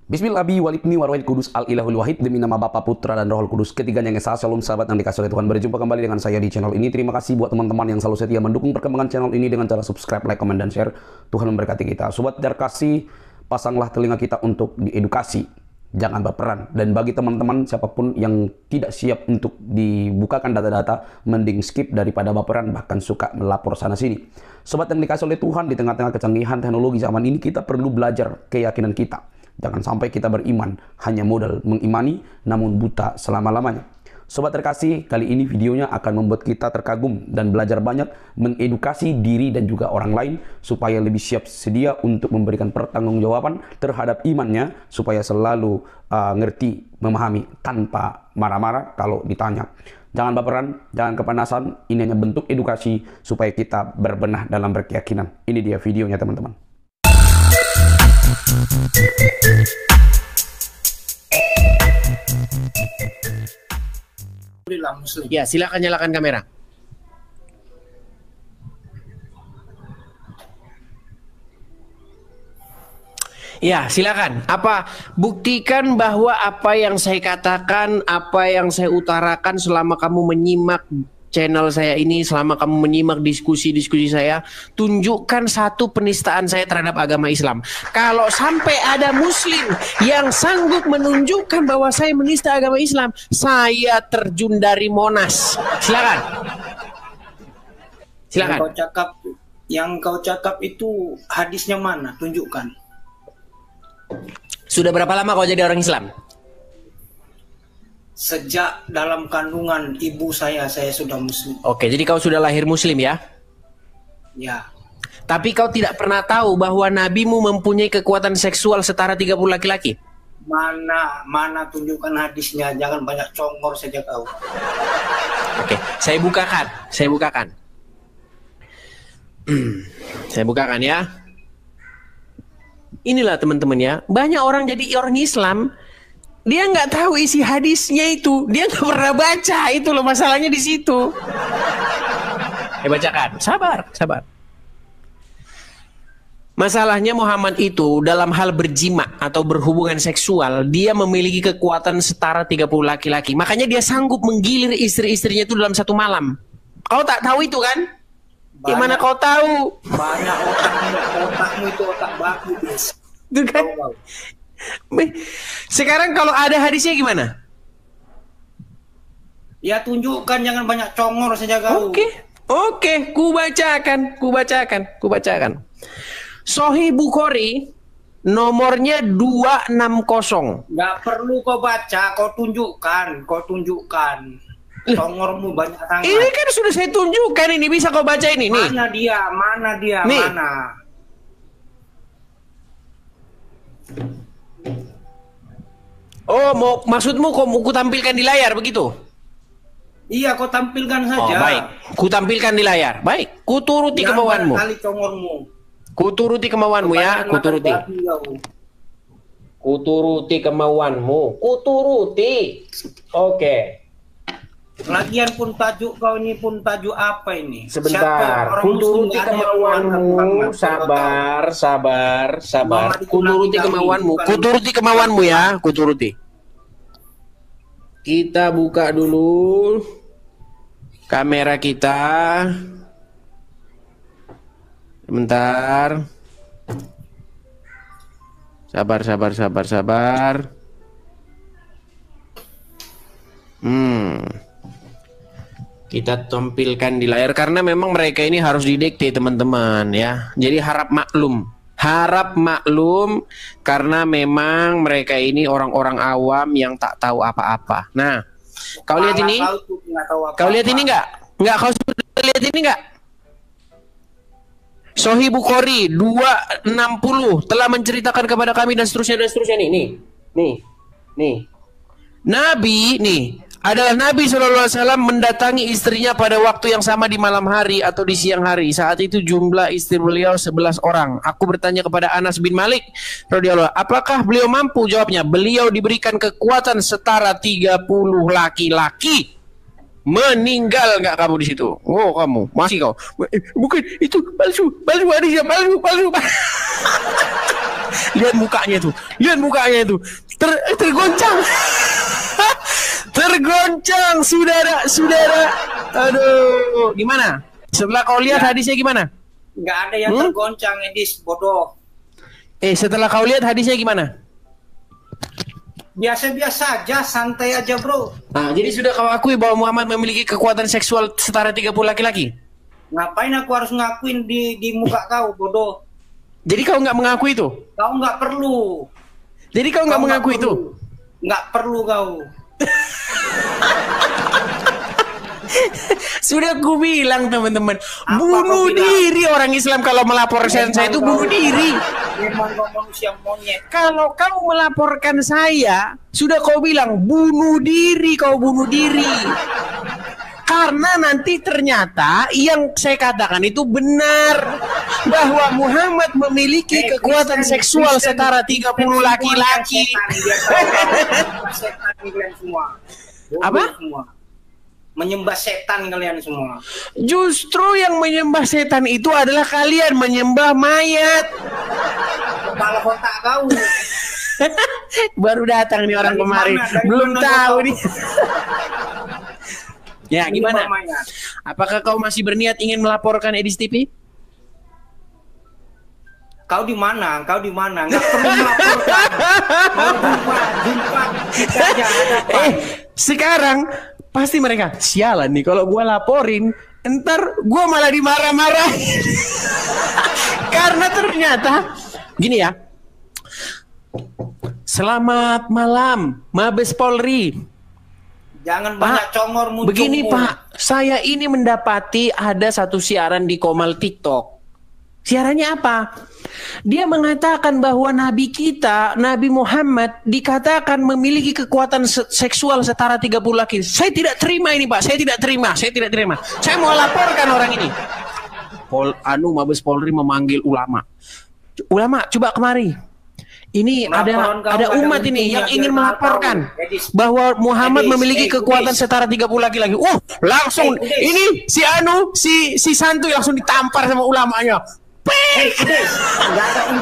Bismillahirrahmanirrahim. Walibni warwahil kudus al-ilahul wahid. Demi nama Bapa, Putra, dan Rohul Kudus. Ketiganya yang esa. Shalom sahabat yang dikasih oleh Tuhan. Berjumpa kembali dengan saya di channel ini. Terima kasih buat teman-teman yang selalu setia mendukung perkembangan channel ini dengan cara subscribe, like, comment, dan share. Tuhan memberkati kita. Sobat terkasih, pasanglah telinga kita untuk diedukasi. Jangan berperan. Dan bagi teman-teman siapapun yang tidak siap untuk dibukakan data-data, mending skip daripada baperan, bahkan suka melapor sana-sini. Sobat yang dikasih oleh Tuhan, di tengah-tengah kecanggihan teknologi zaman ini, kita perlu belajar keyakinan kita. Jangan sampai kita beriman hanya modal mengimani namun buta selama-lamanya. Sobat terkasih, kali ini videonya akan membuat kita terkagum dan belajar banyak mengedukasi diri dan juga orang lain supaya lebih siap sedia untuk memberikan pertanggungjawaban terhadap imannya, supaya selalu ngerti, memahami tanpa marah-marah kalau ditanya. Jangan baperan, jangan kepanasan, ini hanya bentuk edukasi supaya kita berbenah dalam berkeyakinan. Ini dia videonya teman-teman. Ya, silakan nyalakan kamera. Ya, silakan. Buktikan bahwa apa yang saya katakan, apa yang saya utarakan selama kamu menyimak channel saya ini, selama kamu menyimak diskusi-diskusi saya, tunjukkan satu penistaan saya terhadap agama Islam. Kalau sampai ada muslim yang sanggup menunjukkan bahwa saya menista agama Islam, saya terjun dari Monas. Silakan. Silakan. Yang kau cakap itu hadisnya mana? Tunjukkan. Sudah berapa lama kau jadi orang Islam? Sejak dalam kandungan ibu saya sudah muslim. Oke, jadi kau sudah lahir muslim ya? Ya. Tapi kau tidak pernah tahu bahwa nabimu mempunyai kekuatan seksual setara 30 laki-laki? Mana tunjukkan hadisnya, jangan banyak congor saja kau. Oke, saya bukakan. Saya bukakan ya. Inilah teman-teman ya, banyak orang jadi orang Islam, dia nggak tahu isi hadisnya itu, dia nggak pernah baca, itu loh masalahnya di situ. Bacakan, sabar. Masalahnya Muhammad itu dalam hal berjima atau berhubungan seksual, dia memiliki kekuatan setara 30 laki-laki. Makanya dia sanggup menggilir istri-istrinya itu dalam satu malam. Kau tak tahu itu kan? Gimana kau tahu? Banyak otakmu itu otak baku, guys. Itu kan? Sekarang kalau ada hadisnya gimana? Ya tunjukkan, jangan banyak congor saja kau. Oke, kubacakan. Sahih Bukhari nomornya 260. Nggak perlu kau baca, kau tunjukkan. Congormu banyak sangat. Ini kan sudah saya tunjukkan, ini bisa kau baca ini nih. Mana dia? Nih. Mana? Oh, maksudmu ku tampilkan di layar begitu? Iya, kau tampilkan saja. Oh, baik. Ku tampilkan di layar. Baik, ku turuti kemauanmu. Kali congormu. Ku turuti kemauanmu ya, ku turuti. Ku turuti kemauanmu. Ku turuti. Oke. Lagian pun tajuk kau ini pun tajuk apa ini? Sebentar, ku turuti kemauanmu. Sabar. Ku turuti kemauanmu ya, ku turuti. Kita buka dulu kamera kita. Sebentar. Sabar. Kita tampilkan di layar karena memang mereka ini harus didikte teman-teman ya. Jadi harap maklum karena memang mereka ini orang-orang awam yang tak tahu apa-apa. Nah, kau lihat ini? Kau lihat ini enggak? Kau sudah lihat ini enggak? Sahih Bukhari 260 telah menceritakan kepada kami dan seterusnya nih. Nabi nih adalah Nabi SAW mendatangi istrinya pada waktu yang sama di malam hari atau di siang hari. Saat itu jumlah istri beliau 11 orang. Aku bertanya kepada Anas bin Malik radhiyallahu, apakah beliau mampu? Jawabnya, beliau diberikan kekuatan setara 30 laki-laki. Meninggal nggak kamu di situ? Oh, kamu masih kau? Bukan, itu palsu hadisnya, palsu. Lihat mukanya tuh. Lihat mukanya itu. Tergoncang. Tergoncang, saudara. Aduh, gimana? Setelah kau lihat hadisnya gimana? Nggak ada yang tergoncang, Edis, bodoh. Setelah kau lihat hadisnya gimana? Biasa-biasa aja, santai aja, bro. Nah, jadi sudah kau akui bahwa Muhammad memiliki kekuatan seksual setara 30 laki-laki? Ngapain aku harus ngakuin di muka kau, bodoh? Jadi kau nggak mengakui itu? Kau nggak perlu. Jadi kau nggak mengakui itu? Nggak perlu kau. Sudah ku bilang teman-teman, bunuh diri orang Islam kalau melaporkan saya itu bunuh diri. Memang kau manusia monyet. Kalau kau melaporkan saya, sudah kau bilang bunuh diri, kau bunuh diri. Karena nanti ternyata yang saya katakan itu benar, bahwa Muhammad memiliki kekuatan seksual setara 30 laki-laki. Apa? Menyembah setan kalian semua. Justru yang menyembah setan itu adalah kalian menyembah mayat. Kepala otak kau. Baru datang nih orang kemarin, belum tahu nih. Ya gimana? Apakah kau masih berniat ingin melaporkan Edis TV? Kau di mana? Kau di mana? Nggak perlu melaporkan. Mau jumpa kita aja hadapan. Sekarang pasti mereka sialan nih kalau gua laporin, ntar gua malah dimarah-marahin. Karena ternyata gini ya. Selamat malam, Mabes Polri. Jangan banyak congor muncul. Begini Pak, saya ini mendapati ada satu siaran di Komal TikTok. Siarannya apa? Dia mengatakan bahwa Nabi kita, Nabi Muhammad, dikatakan memiliki kekuatan seksual setara 30 laki. Saya tidak terima ini Pak, saya tidak terima. Saya mau laporkan orang ini. Mabes Polri memanggil ulama. Ulama, coba kemari. Ini ada umat ini yang ingin melaporkan bahwa Muhammad memiliki kekuatan setara 30 laki-laki. Langsung ini si Santuy langsung ditampar sama ulamanya.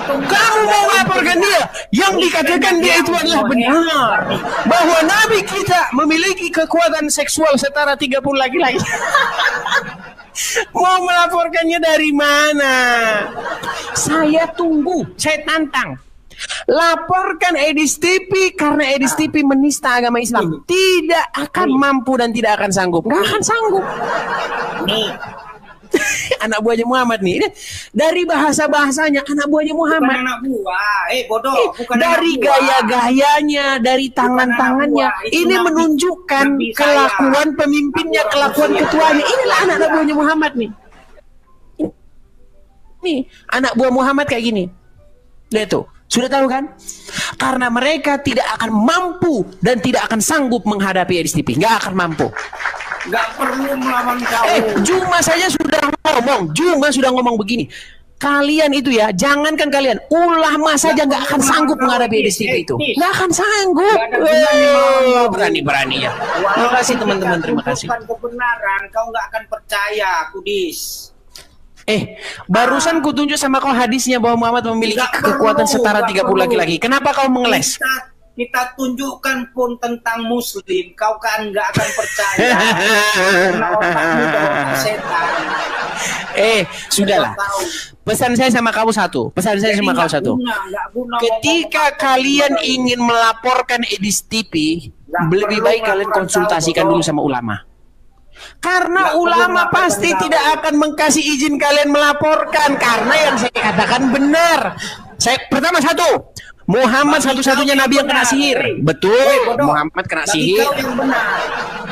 Kamu mau melaporkan dia? Yang dikatakan dia itu adalah benar, bahwa Nabi kita memiliki kekuatan seksual setara 30 laki-laki. Mau melaporkannya dari mana? Saya tunggu, saya tantang. Laporkan Edis TV karena Edis TV menista agama Islam. Tidak akan mampu dan tidak akan sanggup. Nggak akan sanggup. Nih. Anak buahnya Muhammad nih. Dari bahasa-bahasanya anak buahnya Muhammad. Bukan anak buah. Budoh. Bukan dari gaya-gayanya, dari tangan-tangannya. Ini menunjukkan kelakuan pemimpinnya, kelakuan ketuanya. Inilah anak buahnya Muhammad nih. Nih, anak buah Muhammad kayak gini. Lihat tuh. Sudah tahu kan? Karena mereka tidak akan mampu dan tidak akan sanggup menghadapi Edis TV. Nggak akan mampu. Nggak perlu melawan kau. Juma saja sudah ngomong begini. Kalian itu ya, jangankan kalian, ulama saja nggak akan sanggup menghadapi Edis TV itu. Nggak akan sanggup. Berani-berani ya. Terima kasih teman-teman, terima kasih. Bukan kebenaran, kau nggak akan percaya, Kudis. Barusan kutunjuk sama kau hadisnya bahwa Muhammad memiliki kekuatan setara 30 laki-laki. Kenapa kau mengeles? Kita tunjukkan pun tentang Muslim, kau kan nggak akan percaya. Karena otakmu otak setan. Sudahlah. Pesan saya sama kamu satu. Ketika kalian ingin melaporkan Edis TV, lebih baik kalian konsultasikan dulu sama ulama. Karena ulama pasti tidak akan mengkasih izin kalian melaporkan. Karena yang saya katakan benar. Pertama Muhammad satu-satunya nabi yang kena sihir. Betul, Muhammad kena sihir.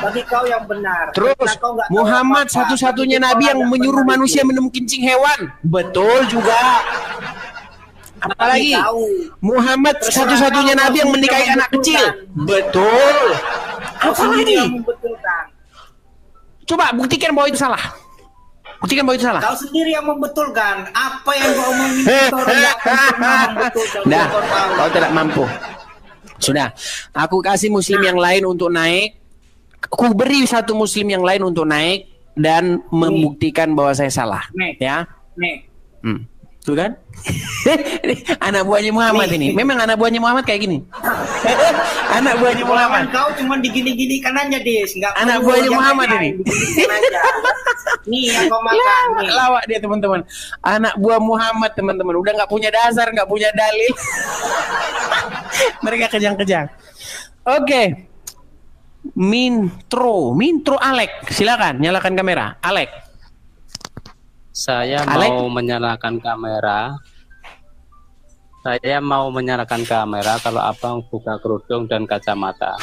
Bagi kau yang benar. Terus Muhammad satu-satunya nabi yang menyuruh manusia minum kincing hewan. Betul juga. Apalagi Muhammad satu-satunya nabi yang menikahi anak kecil. Betul. Apalagi? Coba buktikan bahwa itu salah. Kau sendiri yang membetulkan. Apa yang kau omongin itu orang nggak pernah membetulkan. Kau tidak mampu. Sudah, aku kasih muslim yang lain untuk naik. Aku beri satu muslim yang lain untuk naik dan membuktikan bahwa saya salah. Nih. Ya. Nih. Tuh kan? Anak buahnya Muhammad ini. Memang anak buahnya Muhammad kayak gini. Anak buahnya Muhammad. Kau cuma digini-gini kan aja, Des. Nggak Anak perlu buahnya yang Muhammad lain. ini. Diginiin aja. Nih yang kau makan nih. Lawak dia teman-teman. Anak buah Muhammad teman-teman. Udah nggak punya dasar, nggak punya dalil. Mereka kejang-kejang. Oke. Mintro Alek. Silakan nyalakan kamera. Alek. Saya Alek? mau menyalakan kamera. Saya mau menyalakan kamera kalau abang buka kerudung dan kacamata.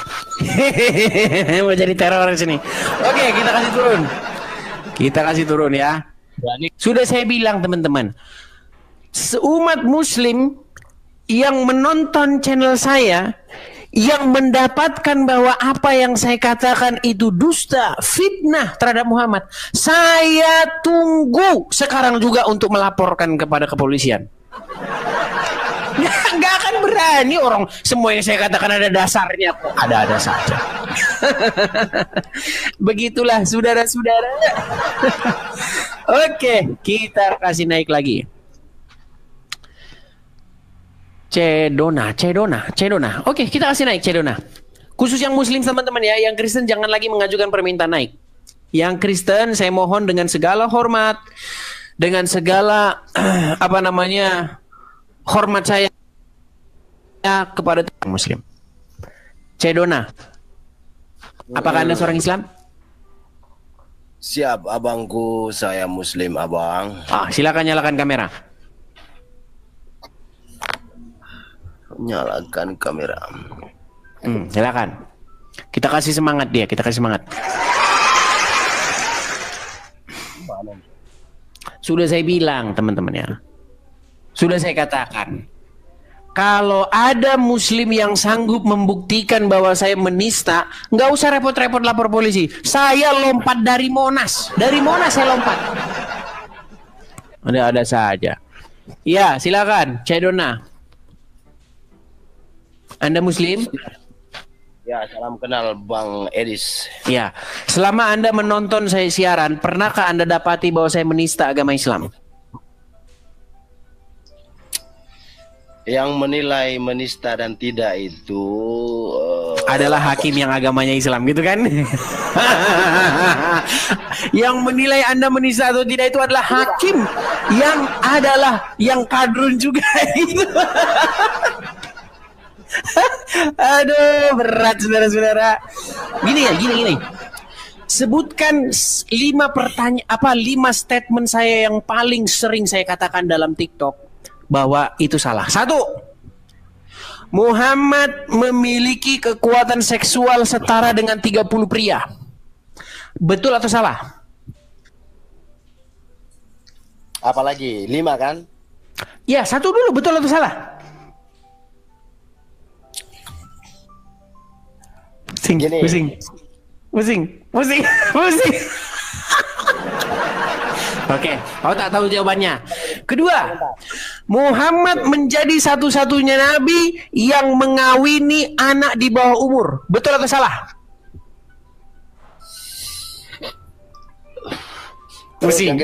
Mau jadi teroris ini. Oke, kita kasih turun. Kita kasih turun ya. Berani Sudah saya bilang teman-teman, seumat muslim yang menonton channel saya, yang mendapatkan bahwa apa yang saya katakan itu dusta, fitnah terhadap Muhammad, saya tunggu sekarang juga untuk melaporkan kepada kepolisian. Nggak akan berani orang semua yang saya katakan ada dasarnya kok. Ada saja. Begitulah saudara-saudara. Oke, kita kasih naik lagi. Cedona. Oke, kita kasih naik Cedona. Khusus yang muslim teman-teman ya, yang Kristen jangan lagi mengajukan permintaan naik. Yang Kristen saya mohon dengan segala hormat, dengan segala hormat saya kepada muslim. Cedona. Apakah Anda seorang Islam? Siap abangku, saya muslim abang. Silakan nyalakan kamera. Nyalakan kamera. Silakan. Kita kasih semangat dia, kita kasih semangat. Sudah saya bilang teman-teman ya. Sudah saya katakan. Kalau ada muslim yang sanggup membuktikan bahwa saya menista, nggak usah repot-repot lapor polisi. Saya lompat dari Monas. Dari Monas saya lompat. Ada saja. Ya, silakan, Cedona. Anda muslim? Ya, salam kenal Bang Edis. Ya, selama Anda menonton saya siaran, pernahkah Anda dapati bahwa saya menista agama Islam? Yang menilai menista dan tidak itu adalah hakim yang agamanya Islam, gitu kan? Yang menilai Anda menista atau tidak itu adalah hakim yang kadrun juga itu. Aduh, berat saudara-saudara. Gini. Sebutkan 5 statement saya yang paling sering saya katakan dalam TikTok bahwa itu salah. 1. Muhammad memiliki kekuatan seksual setara dengan 30 pria. Betul atau salah? apalagi 5 kan? Ya, 1 dulu, betul atau salah? Pusing. Oke, kau tak tahu jawabannya. Kedua, Muhammad menjadi satu-satunya nabi yang mengawini anak di bawah umur. Betul atau salah? Pusing.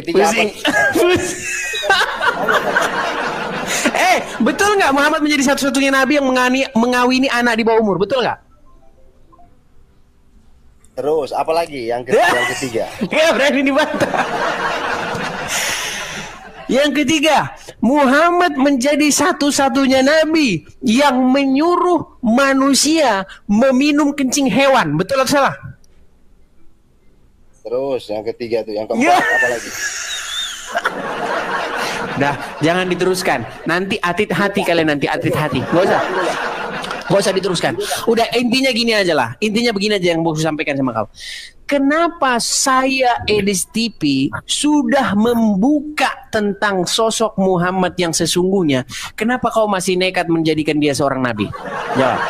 Betul nggak Muhammad menjadi satu-satunya nabi yang mengawini anak di bawah umur? Betul nggak? Terus apalagi yang ketiga? Ya, berani dibantah. Yang ketiga, Muhammad menjadi satu-satunya nabi yang menyuruh manusia meminum kencing hewan. Betul atau salah? Terus yang ketiga tuh, yang keempat apalagi? Dah, jangan diteruskan. Nanti atit hati kalian nanti atit hati. Gak usah diteruskan. Udah, intinya gini aja lah. Intinya begini aja yang mau saya sampaikan sama kau. Kenapa saya Edis TV sudah membuka tentang sosok Muhammad yang sesungguhnya? Kenapa kau masih nekat menjadikan dia seorang nabi? Jawab.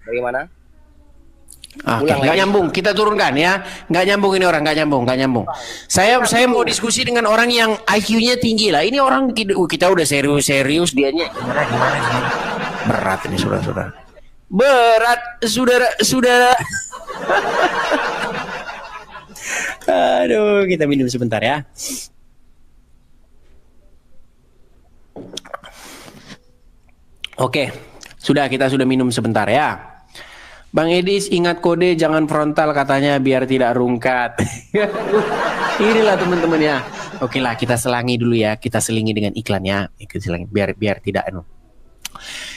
Bagaimana? Nggak nyambung, kita turunkan ya. Nggak nyambung ini orang, nggak nyambung. Saya mau diskusi dengan orang yang IQ-nya tinggi lah. Ini orang kita udah serius dianya gimana. Berat ini saudara. Berat saudara. Aduh, kita minum sebentar ya. Oke, kita sudah minum sebentar ya. Bang Edis ingat kode jangan frontal katanya biar tidak rungkat. Inilah teman-teman ya. Oke lah kita selangi dulu ya, kita selingi dengan iklannya, biar tidak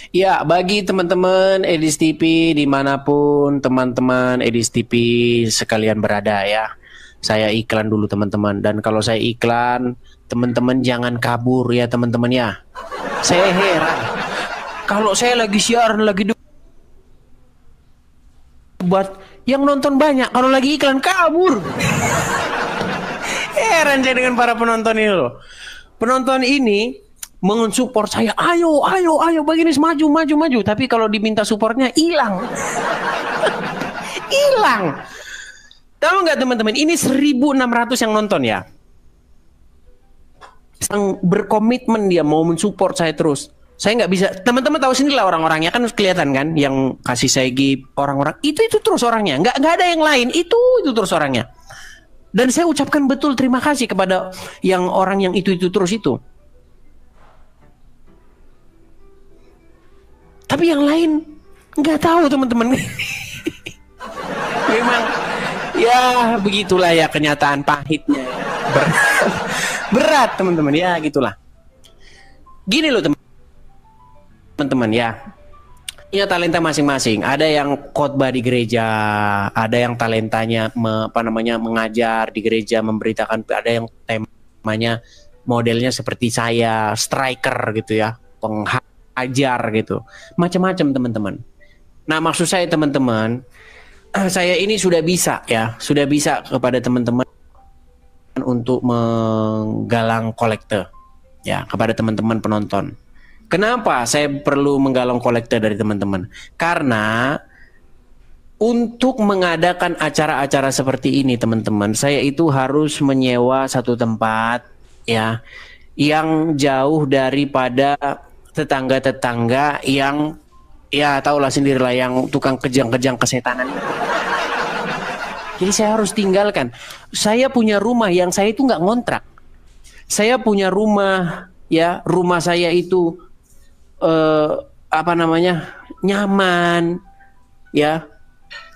Ya, bagi teman-teman Edis TV dimanapun teman-teman Edis TV sekalian berada ya, saya iklan dulu teman-teman. Dan kalau saya iklan, teman-teman jangan kabur ya teman-teman ya. Saya heran, kalau saya lagi siaran, lagi buat yang nonton banyak, kalau lagi iklan kabur. Heran saya dengan para penonton ini loh. Penonton ini mensupport saya, ayo begini maju. Tapi kalau diminta supportnya hilang. Hilang. Tahu nggak teman-teman? Ini 1.600 yang nonton ya. Yang berkomitmen dia mau mensupport saya terus. Saya nggak bisa. Teman-teman tahu sendiri lah orang-orangnya kan kelihatan kan, yang kasih saya gift orang-orang itu terus orangnya. Nggak ada yang lain. Itu terus orangnya. Dan saya ucapkan betul terima kasih kepada yang orang yang itu terus itu. Tapi yang lain nggak tahu teman-teman. Memang ya begitulah ya kenyataan pahitnya. Berat teman-teman ya gitulah. Gini loh teman-teman ya. Ya talenta masing-masing. Ada yang khotbah di gereja, ada yang talentanya mengajar di gereja, memberitakan. Ada yang temanya modelnya seperti saya, striker gitu ya, penghajar gitu, macam-macam teman-teman. Nah maksud saya teman-teman, saya ini sudah bisa kepada teman-teman untuk menggalang kolektor ya kepada teman-teman penonton. Kenapa saya perlu menggalang kolektor dari teman-teman? Karena untuk mengadakan acara-acara seperti ini teman-teman, saya itu harus menyewa satu tempat ya yang jauh daripada tetangga-tetangga yang ya tahulah sendirilah yang tukang kejang-kejang kesetanan. Jadi saya harus tinggalkan. Saya punya rumah yang saya itu nggak ngontrak. Saya punya rumah ya, rumah saya itu nyaman ya,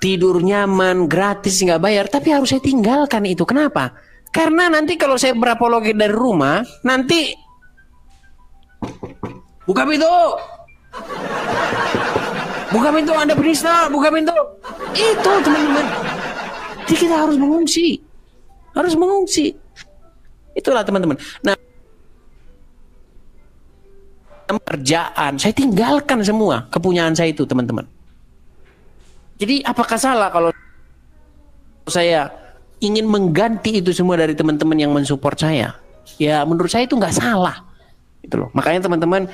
tidur nyaman, gratis, nggak bayar, tapi harus saya tinggalkan itu. Kenapa? Karena nanti kalau saya berapologi dari rumah, nanti buka pintu, Anda penista, buka pintu. Itu teman-teman. Jadi kita harus mengungsi, itulah teman-teman. Nah, kerjaan saya tinggalkan semua kepunyaan saya itu teman-teman. Jadi apakah salah kalau saya ingin mengganti itu semua dari teman-teman yang mensupport saya? Ya menurut saya itu nggak salah itu loh. Makanya teman-teman,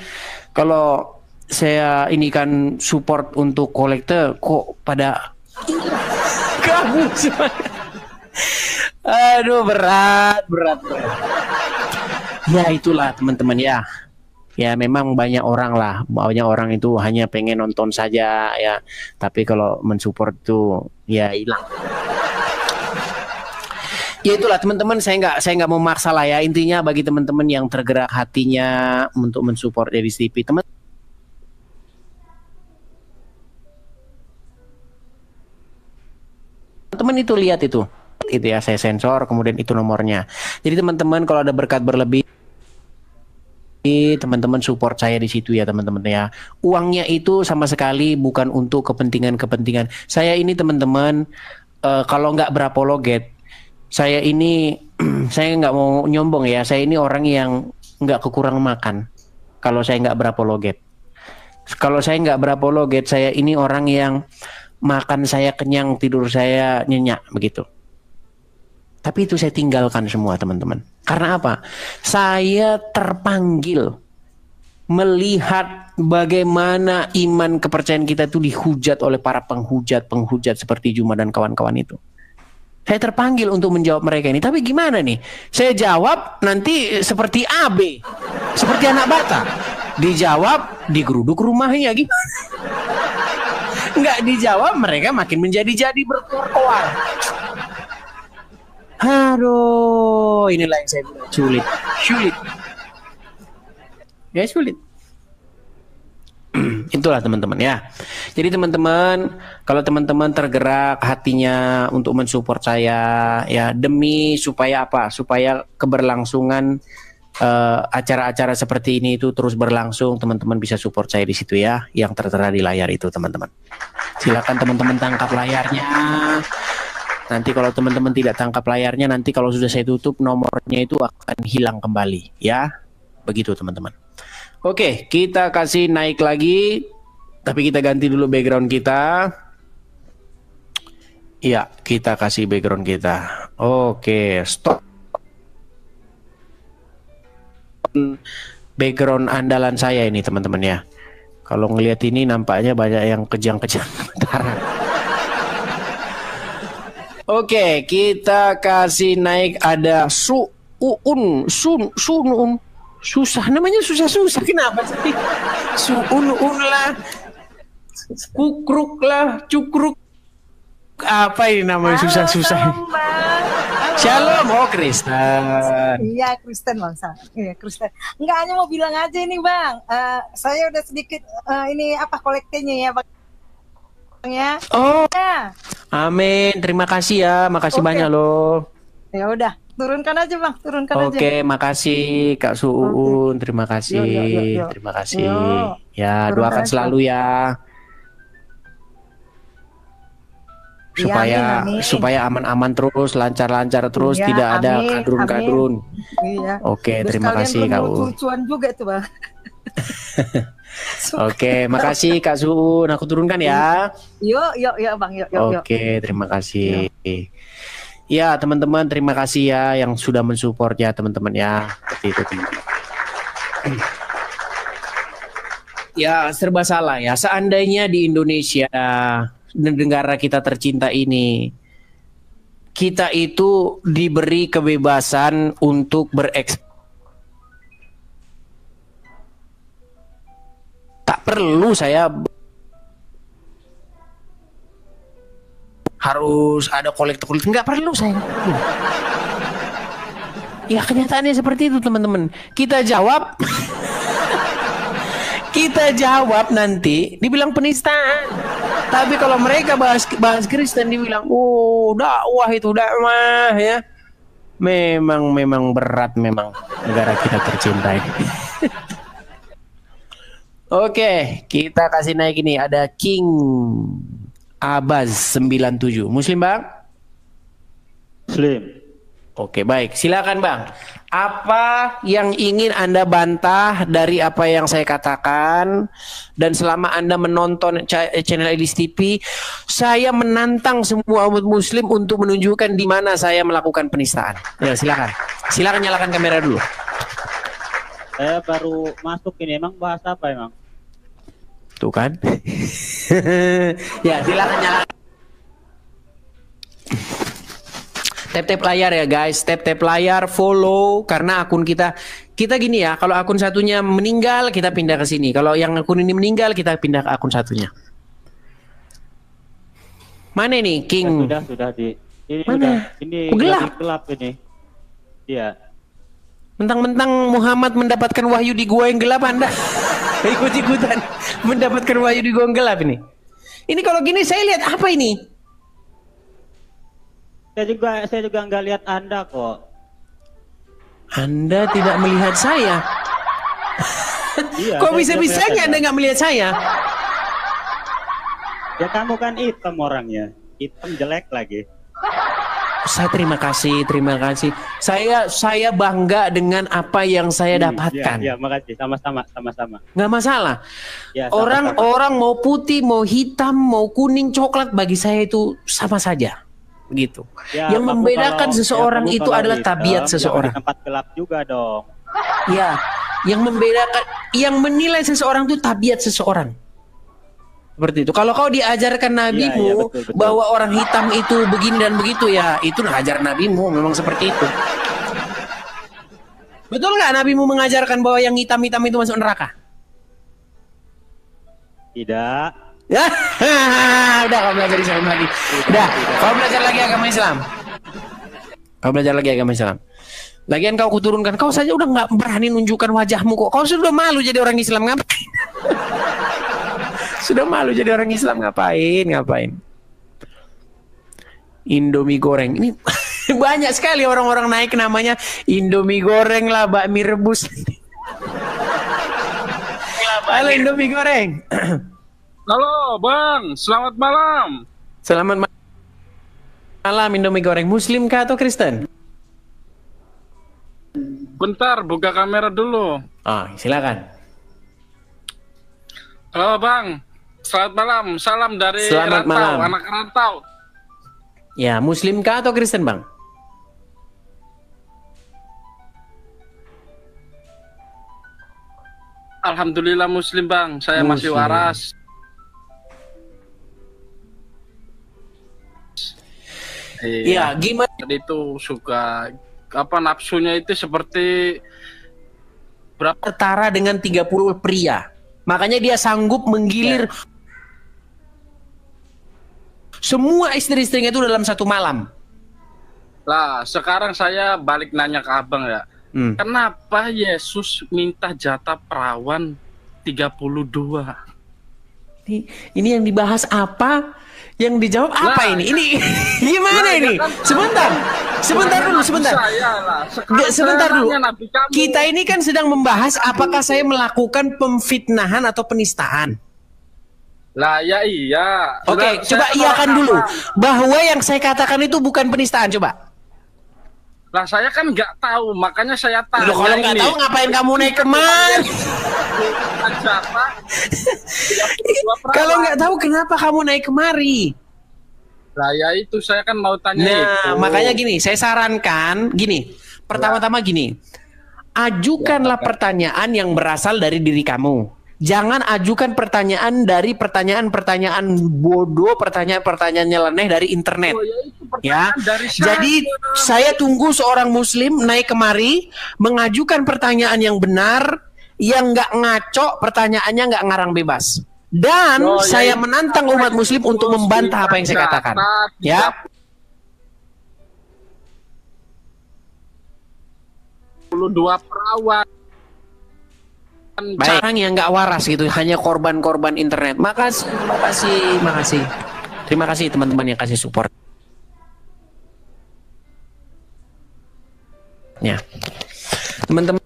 kalau saya ini kan support untuk kolektor kok pada kabur semua. Aduh berat. Ya itulah teman-teman ya. Ya memang banyak orang itu hanya pengen nonton saja ya, tapi kalau mensupport itu ya hilang. Ya itulah teman-teman, saya nggak mau maksa lah ya. Intinya bagi teman-teman yang tergerak hatinya untuk mensupport Edis TV, teman-teman itu lihat itu ya, saya sensor kemudian itu nomornya. Jadi teman-teman kalau ada berkat berlebih, teman-teman support saya di situ ya teman-teman ya. Uangnya itu sama sekali bukan untuk kepentingan saya ini teman-teman. Kalau nggak berapologet, saya ini saya nggak mau nyombong ya, saya ini orang yang nggak kekurang makan. Kalau saya nggak berapologet, saya ini orang yang makan saya kenyang, tidur saya nyenyak begitu. Tapi itu saya tinggalkan semua teman-teman. Karena apa? Saya terpanggil melihat bagaimana iman kepercayaan kita itu dihujat oleh para penghujat seperti Juma dan kawan-kawan itu. Saya terpanggil untuk menjawab mereka ini. Tapi gimana nih? Saya jawab nanti seperti AB, seperti anak bata. Dijawab digeruduk rumahnya gitu. Nggak dijawab, mereka makin menjadi-jadi berkoar-koar. Aduh, inilah yang saya bilang sulit. Ya sulit. Itulah teman-teman ya. Jadi teman-teman, kalau teman-teman tergerak hatinya untuk mensupport saya ya demi supaya apa? Supaya keberlangsungan acara-acara seperti ini itu terus berlangsung, teman-teman bisa support saya di situ ya, yang tertera di layar itu teman-teman. Silakan teman-teman tangkap layarnya. Nanti kalau teman-teman tidak tangkap layarnya, nanti kalau sudah saya tutup nomornya itu akan hilang kembali ya. Begitu teman-teman. Oke, kita kasih naik lagi, tapi kita ganti dulu background kita. Iya, kita kasih background kita. Oke, stop. Background andalan saya ini teman-teman ya. Kalau ngelihat ini nampaknya banyak yang kejang-kejang. Oke, kita kasih naik ada Suun. Susah namanya, susah-susah. Kenapa sih? Suun lah. Kukruk lah, cukruk. Apa ini namanya susah-susah? Shalom, oh Kristen. Iya Kristen bang, iya Kristen. Enggak, hanya mau bilang aja ini bang, saya udah sedikit ini apa kolektenya ya bang ya. Oh, Ya. amin. Terima kasih ya, makasih Oke. banyak loh. Ya udah, turunkan aja bang, turunkan aja. Oke, makasih Kak Suun. Terima kasih, Yuk. terima kasih. Yuk. Ya, Turunkan doakan aja. selalu ya. Iya, Supaya amin. supaya aman-aman terus, lancar-lancar terus, Iya, tidak ada amin, kadrun-kadrun. Iya. Oke, Terus terima kalian kasih Kak Uun. lucu-lucuan juga tuh bang. Oke, makasih Kak Suun. Aku turunkan ya. Yuk bang, yuk. Oke, terima kasih. Ya, teman-teman, terima kasih ya yang sudah mensupport ya, teman-teman ya. Seperti itu, teman-teman. Ya, serba salah ya. Seandainya di Indonesia, negara kita tercinta ini, kita itu diberi kebebasan untuk tak perlu saya harus ada kolektor, nggak perlu saya. Ya kenyataannya seperti itu teman-teman. Kita jawab nanti dibilang penistaan. Tapi kalau mereka bahas Kristen dibilang, oh dakwah itu dakwah ya. Memang berat memang negara kita tercinta ini. Oke, kita kasih naik ini ada King Abaz 97. Muslim Bang? Muslim. Oke, baik. Silakan Bang. Apa yang ingin Anda bantah dari apa yang saya katakan? Dan selama Anda menonton channel Edis TV, saya menantang semua umat muslim untuk menunjukkan di mana saya melakukan penistaan. Ya, silakan. Silakan nyalakan kamera dulu. Saya baru masuk ini, emang bahas apa emang? Tuh kan? Ya, silakan nyalakan. Tap-tap layar ya guys, tap-tap layar, follow, karena akun kita gini ya, kalau akun satunya meninggal kita pindah ke sini, kalau yang akun ini meninggal kita pindah ke akun satunya. Mana ini King? Ya, sudah di ini Mana? udah ini Oh, gelap. lagi gelap ini. Iya. Mentang-mentang Muhammad mendapatkan wahyu di gua yang gelap, Anda ikut-ikutan mendapatkan wahyu di gua yang gelap ini. Ini kalau gini saya lihat apa ini? Saya juga nggak lihat Anda kok. Anda tidak melihat saya. Iya, Kok saya bisa-bisanya tidak Anda nggak melihat saya? Ya kamu kan hitam orangnya, hitam jelek lagi. Saya terima kasih. Saya bangga dengan apa yang saya dapatkan. Iya, makasih. Sama-sama. Nggak masalah. Ya, sama-sama. Orang mau putih, mau hitam, mau kuning, coklat, bagi saya itu sama saja. Begitu. Ya, yang kamu membedakan kalau- seseorang ya, kamu itu kalau adalah hitam, tabiat jangan seseorang. di tempat gelap juga dong. Ya, yang membedakan, yang menilai seseorang itu tabiat seseorang. Seperti itu. Kalau kau diajarkan nabimu Iya, betul. bahwa orang hitam itu begini dan begitu, ya itu ngajar nabimu memang seperti itu. Betul nggak nabimu mengajarkan bahwa yang hitam-hitam itu masuk neraka? Tidak. Ya, udah kau belajar Islam lagi. Udah, kau belajar lagi agama Islam. Kau belajar lagi agama Islam. Lagian kau kuturunkan, kau saja udah nggak berani nunjukkan wajahmu kok. Kau sudah malu jadi orang Islam, ngapain? Sudah malu jadi orang Islam, ngapain? Indomie goreng. Ini banyak sekali orang-orang naik namanya Indomie goreng lah, bakmi rebus. Halo Indomie goreng. Halo Bang, selamat malam. Selamat malam Indomie goreng. Muslim kah atau Kristen? Bentar, buka kamera dulu. Oh, silakan. Halo Bang, selamat malam. Salam dari Selamat rantau, malam. anak rantau. Ya, Muslim kah atau Kristen, Bang? Alhamdulillah Muslim Bang, saya masih Muslim. waras. Iya, gimana? Tadi itu suka nafsunya itu seperti berapa? Setara dengan 30 pria. Makanya dia sanggup menggilir semua istri-istrinya itu dalam satu malam. Lah, sekarang saya balik nanya ke Abang ya. Kenapa Yesus minta jatah perawan 32? Ini yang dibahas apa? Yang dijawab apa Lah, ini? Ini gimana ini? kan, Sebentar dulu. Sebentar dulu. Kita ini kan sedang membahas apakah saya melakukan pemfitnahan atau penistaan. Lah ya iya. Oke, Lah, coba saya iyakan tolak dulu apa? bahwa yang saya katakan itu bukan penistaan, coba. Lah saya kan nggak tahu, makanya saya tanya. Loh, kalau nggak ini. tahu ngapain kamu naik kemari? Jatah 32 perawan. Kalau nggak tahu kenapa kamu naik kemari? Lah ya itu saya kan mau tanya itu. Nah, makanya gini, saya sarankan gini. Pertama-tama gini. Ajukanlah pertanyaan yang berasal dari diri kamu. Jangan ajukan pertanyaan dari pertanyaan-pertanyaan bodoh, pertanyaan-pertanyaan nyeleneh dari internet. Oh, ya, itu Ya, pertanyaan dari jadi saya tunggu seorang Muslim naik kemari mengajukan pertanyaan yang benar, yang nggak ngaco, pertanyaannya nggak ngarang bebas. Dan Oh, ya, saya itu menantang umat Muslim untuk membantah apa yang saya katakan. Ya. 32 perawan. Baik. Orang yang nggak waras gitu, hanya korban-korban internet. Makasih. Terima kasih teman-teman yang kasih support. Ya, teman-teman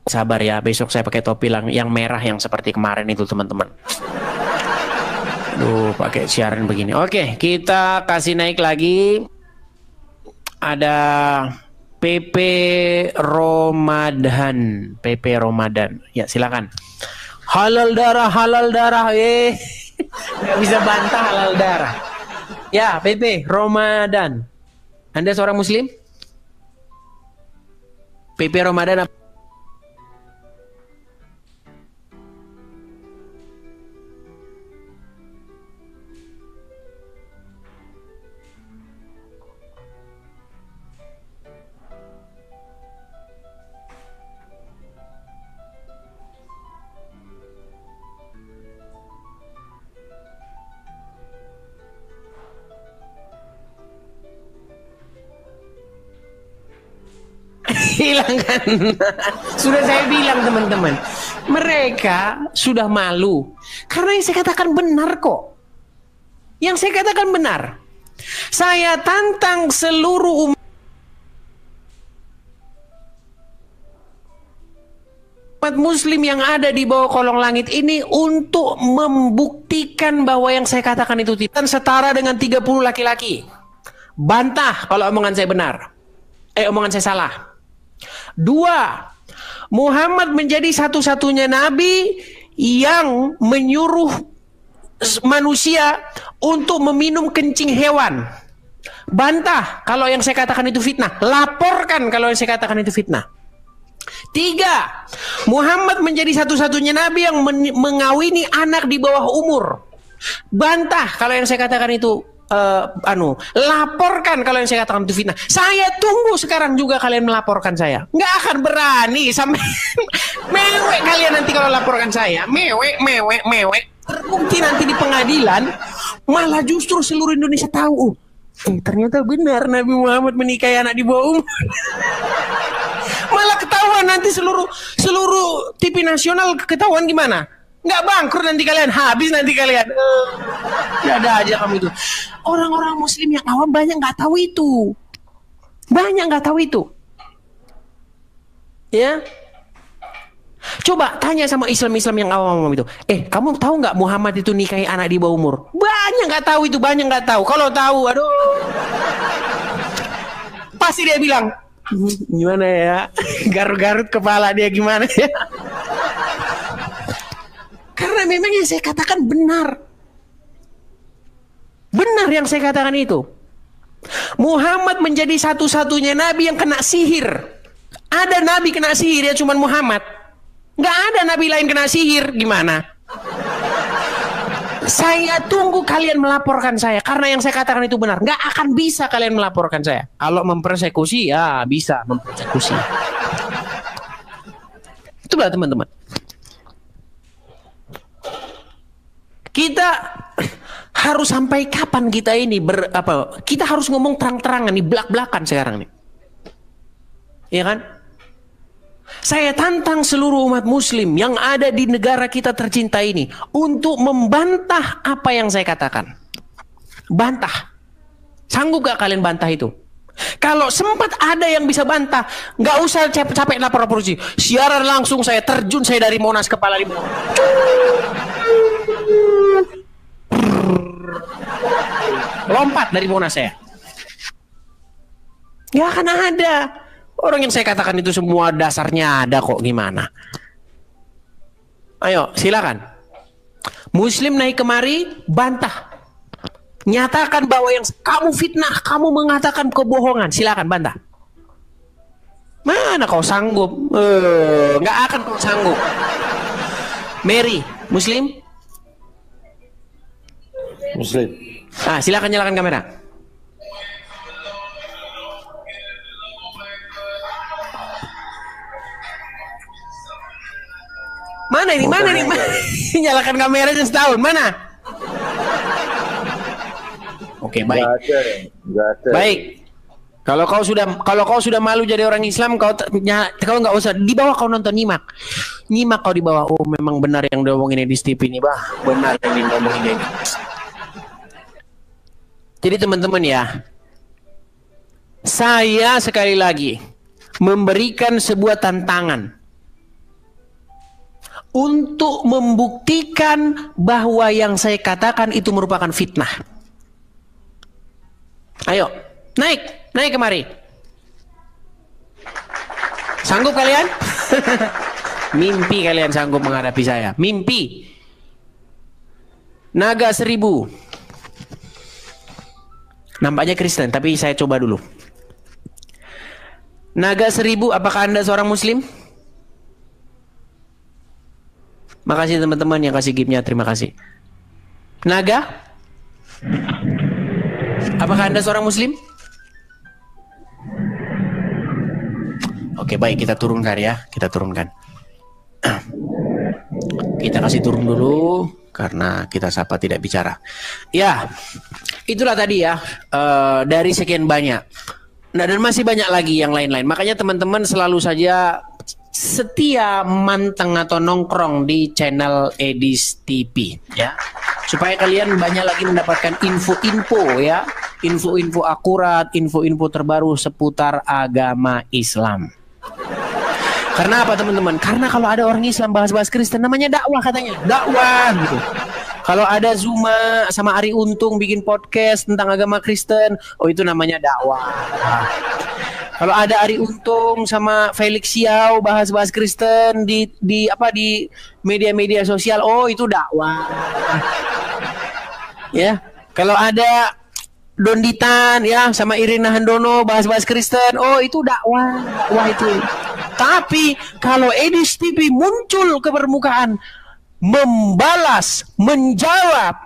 sabar ya. Besok saya pakai topi yang merah yang seperti kemarin itu teman-teman. Aduh, pakai siaran begini. Oke, kita kasih naik lagi. Ada PP Ramadan. Ya, silakan. Halal darah. Nggak bisa bantah halal darah. Ya, PP Ramadan. Anda seorang Muslim? PP Ramadan apa? Hilangkan. Sudah saya bilang teman-teman, mereka sudah malu karena yang saya katakan benar kok. Yang saya katakan benar. Saya tantang seluruh umat Muslim yang ada di bawah kolong langit ini untuk membuktikan bahwa yang saya katakan itu tidak setara dengan 30 laki-laki. Bantah kalau omongan saya benar. Omongan saya salah. 2. Muhammad menjadi satu-satunya nabi yang menyuruh manusia untuk meminum kencing hewan. Bantah kalau yang saya katakan itu fitnah. Laporkan kalau yang saya katakan itu fitnah. 3. Muhammad menjadi satu-satunya nabi yang mengawini anak di bawah umur. Bantah kalau yang saya katakan itu laporkan kalau yang saya katakan itu fitnah. Saya tunggu sekarang juga kalian melaporkan saya. Nggak akan berani sampai mewek kalian nanti kalau laporkan saya. Mewek. Terbukti nanti di pengadilan, malah justru seluruh Indonesia tahu. Ternyata benar Nabi Muhammad menikahi anak di bawah umur. Malah ketahuan nanti seluruh TV nasional ketahuan gimana? Nggak bangkrut nanti kalian, habis nanti kalian. Ada aja kamu itu. Orang-orang Muslim yang awam banyak nggak tahu itu. Banyak nggak tahu itu. Ya. Coba tanya sama Islam-Islam yang awam itu. Kamu tahu nggak Muhammad itu nikahi anak di bawah umur? Banyak nggak tahu itu, banyak nggak tahu. Kalau tahu, aduh, pasti dia bilang, gimana ya? Garut-garut kepala dia gimana ya? Karena memang yang saya katakan benar. Benar yang saya katakan itu. Muhammad menjadi satu-satunya nabi yang kena sihir. Ada nabi kena sihir ya cuman Muhammad. Nggak ada nabi lain kena sihir. Gimana? Saya tunggu kalian melaporkan saya. Karena yang saya katakan itu benar. Nggak akan bisa kalian melaporkan saya. Kalau mempersekusi, ya bisa mempersekusi. Itulah teman-teman. Kita harus sampai kapan kita ini kita harus ngomong terang-terangan nih, belak-belakan sekarang nih. Iya kan? Saya tantang seluruh umat muslim yang ada di negara kita tercinta ini untuk membantah apa yang saya katakan. Bantah. Sanggup gak kalian bantah itu? Kalau sempat ada yang bisa bantah, nggak usah capek-capek lapor polisi. Siaran langsung saya terjun, saya dari Monas, kepala di bawah. Lompat dari Monas saya. Ya kan ada. Orang yang saya katakan itu semua dasarnya ada kok, gimana? Ayo, silakan. Muslim naik kemari, bantah. Nyatakan bahwa yang kamu fitnah, kamu mengatakan kebohongan. Silakan bantah. Mana kau sanggup? Nggak akan kau sanggup. Mary, Muslim? Muslim. Silakan nyalakan kamera. Mana ini? Nyalakan kamera aja setahun. Mana? Oke, baik. Nggak ada. Baik. Kalau kau sudah malu jadi orang Islam, kau nggak usah. Di bawah kau nonton nyimak kau di bawah. Oh, memang benar yang diomongin di TV ini, bah. Benar yang diomongin ini. Jadi teman-teman ya, saya sekali lagi memberikan sebuah tantangan untuk membuktikan bahwa yang saya katakan itu merupakan fitnah. Ayo, naik kemari. Sanggup kalian? Mimpi kalian sanggup menghadapi saya. Mimpi. Naga 1000. Nampaknya Kristen, tapi saya coba dulu. Naga 1000, apakah Anda seorang Muslim? Makasih teman-teman yang kasih gift-nya, terima kasih. Naga? Apakah Anda seorang Muslim? Oke, baik, kita turunkan ya. Kita turunkan. Kita kasih turun dulu karena kita sapa tidak bicara. Ya, itulah tadi ya, dari sekian banyak. Nah, dan masih banyak lagi yang lain-lain. Makanya teman-teman selalu saja setia manteng atau nongkrong di channel Edis TV ya. Supaya kalian banyak lagi mendapatkan info-info ya, info-info akurat, info-info terbaru seputar agama Islam. Karena apa teman-teman? Karena kalau ada orang Islam bahas-bahas Kristen namanya dakwah katanya. Dakwah gitu. Kalau ada Zuma sama Ari Untung bikin podcast tentang agama Kristen, oh itu namanya dakwah. Kalau ada Ari Untung sama Felix Xiao bahas-bahas Kristen di media-media sosial, oh itu dakwah. Ya. Kalau ada Donditan ya sama Irina Handono bahas-bahas Kristen, oh itu dakwah. Dakwah itu. Tapi kalau Edis TV muncul ke permukaan, membalas, menjawab,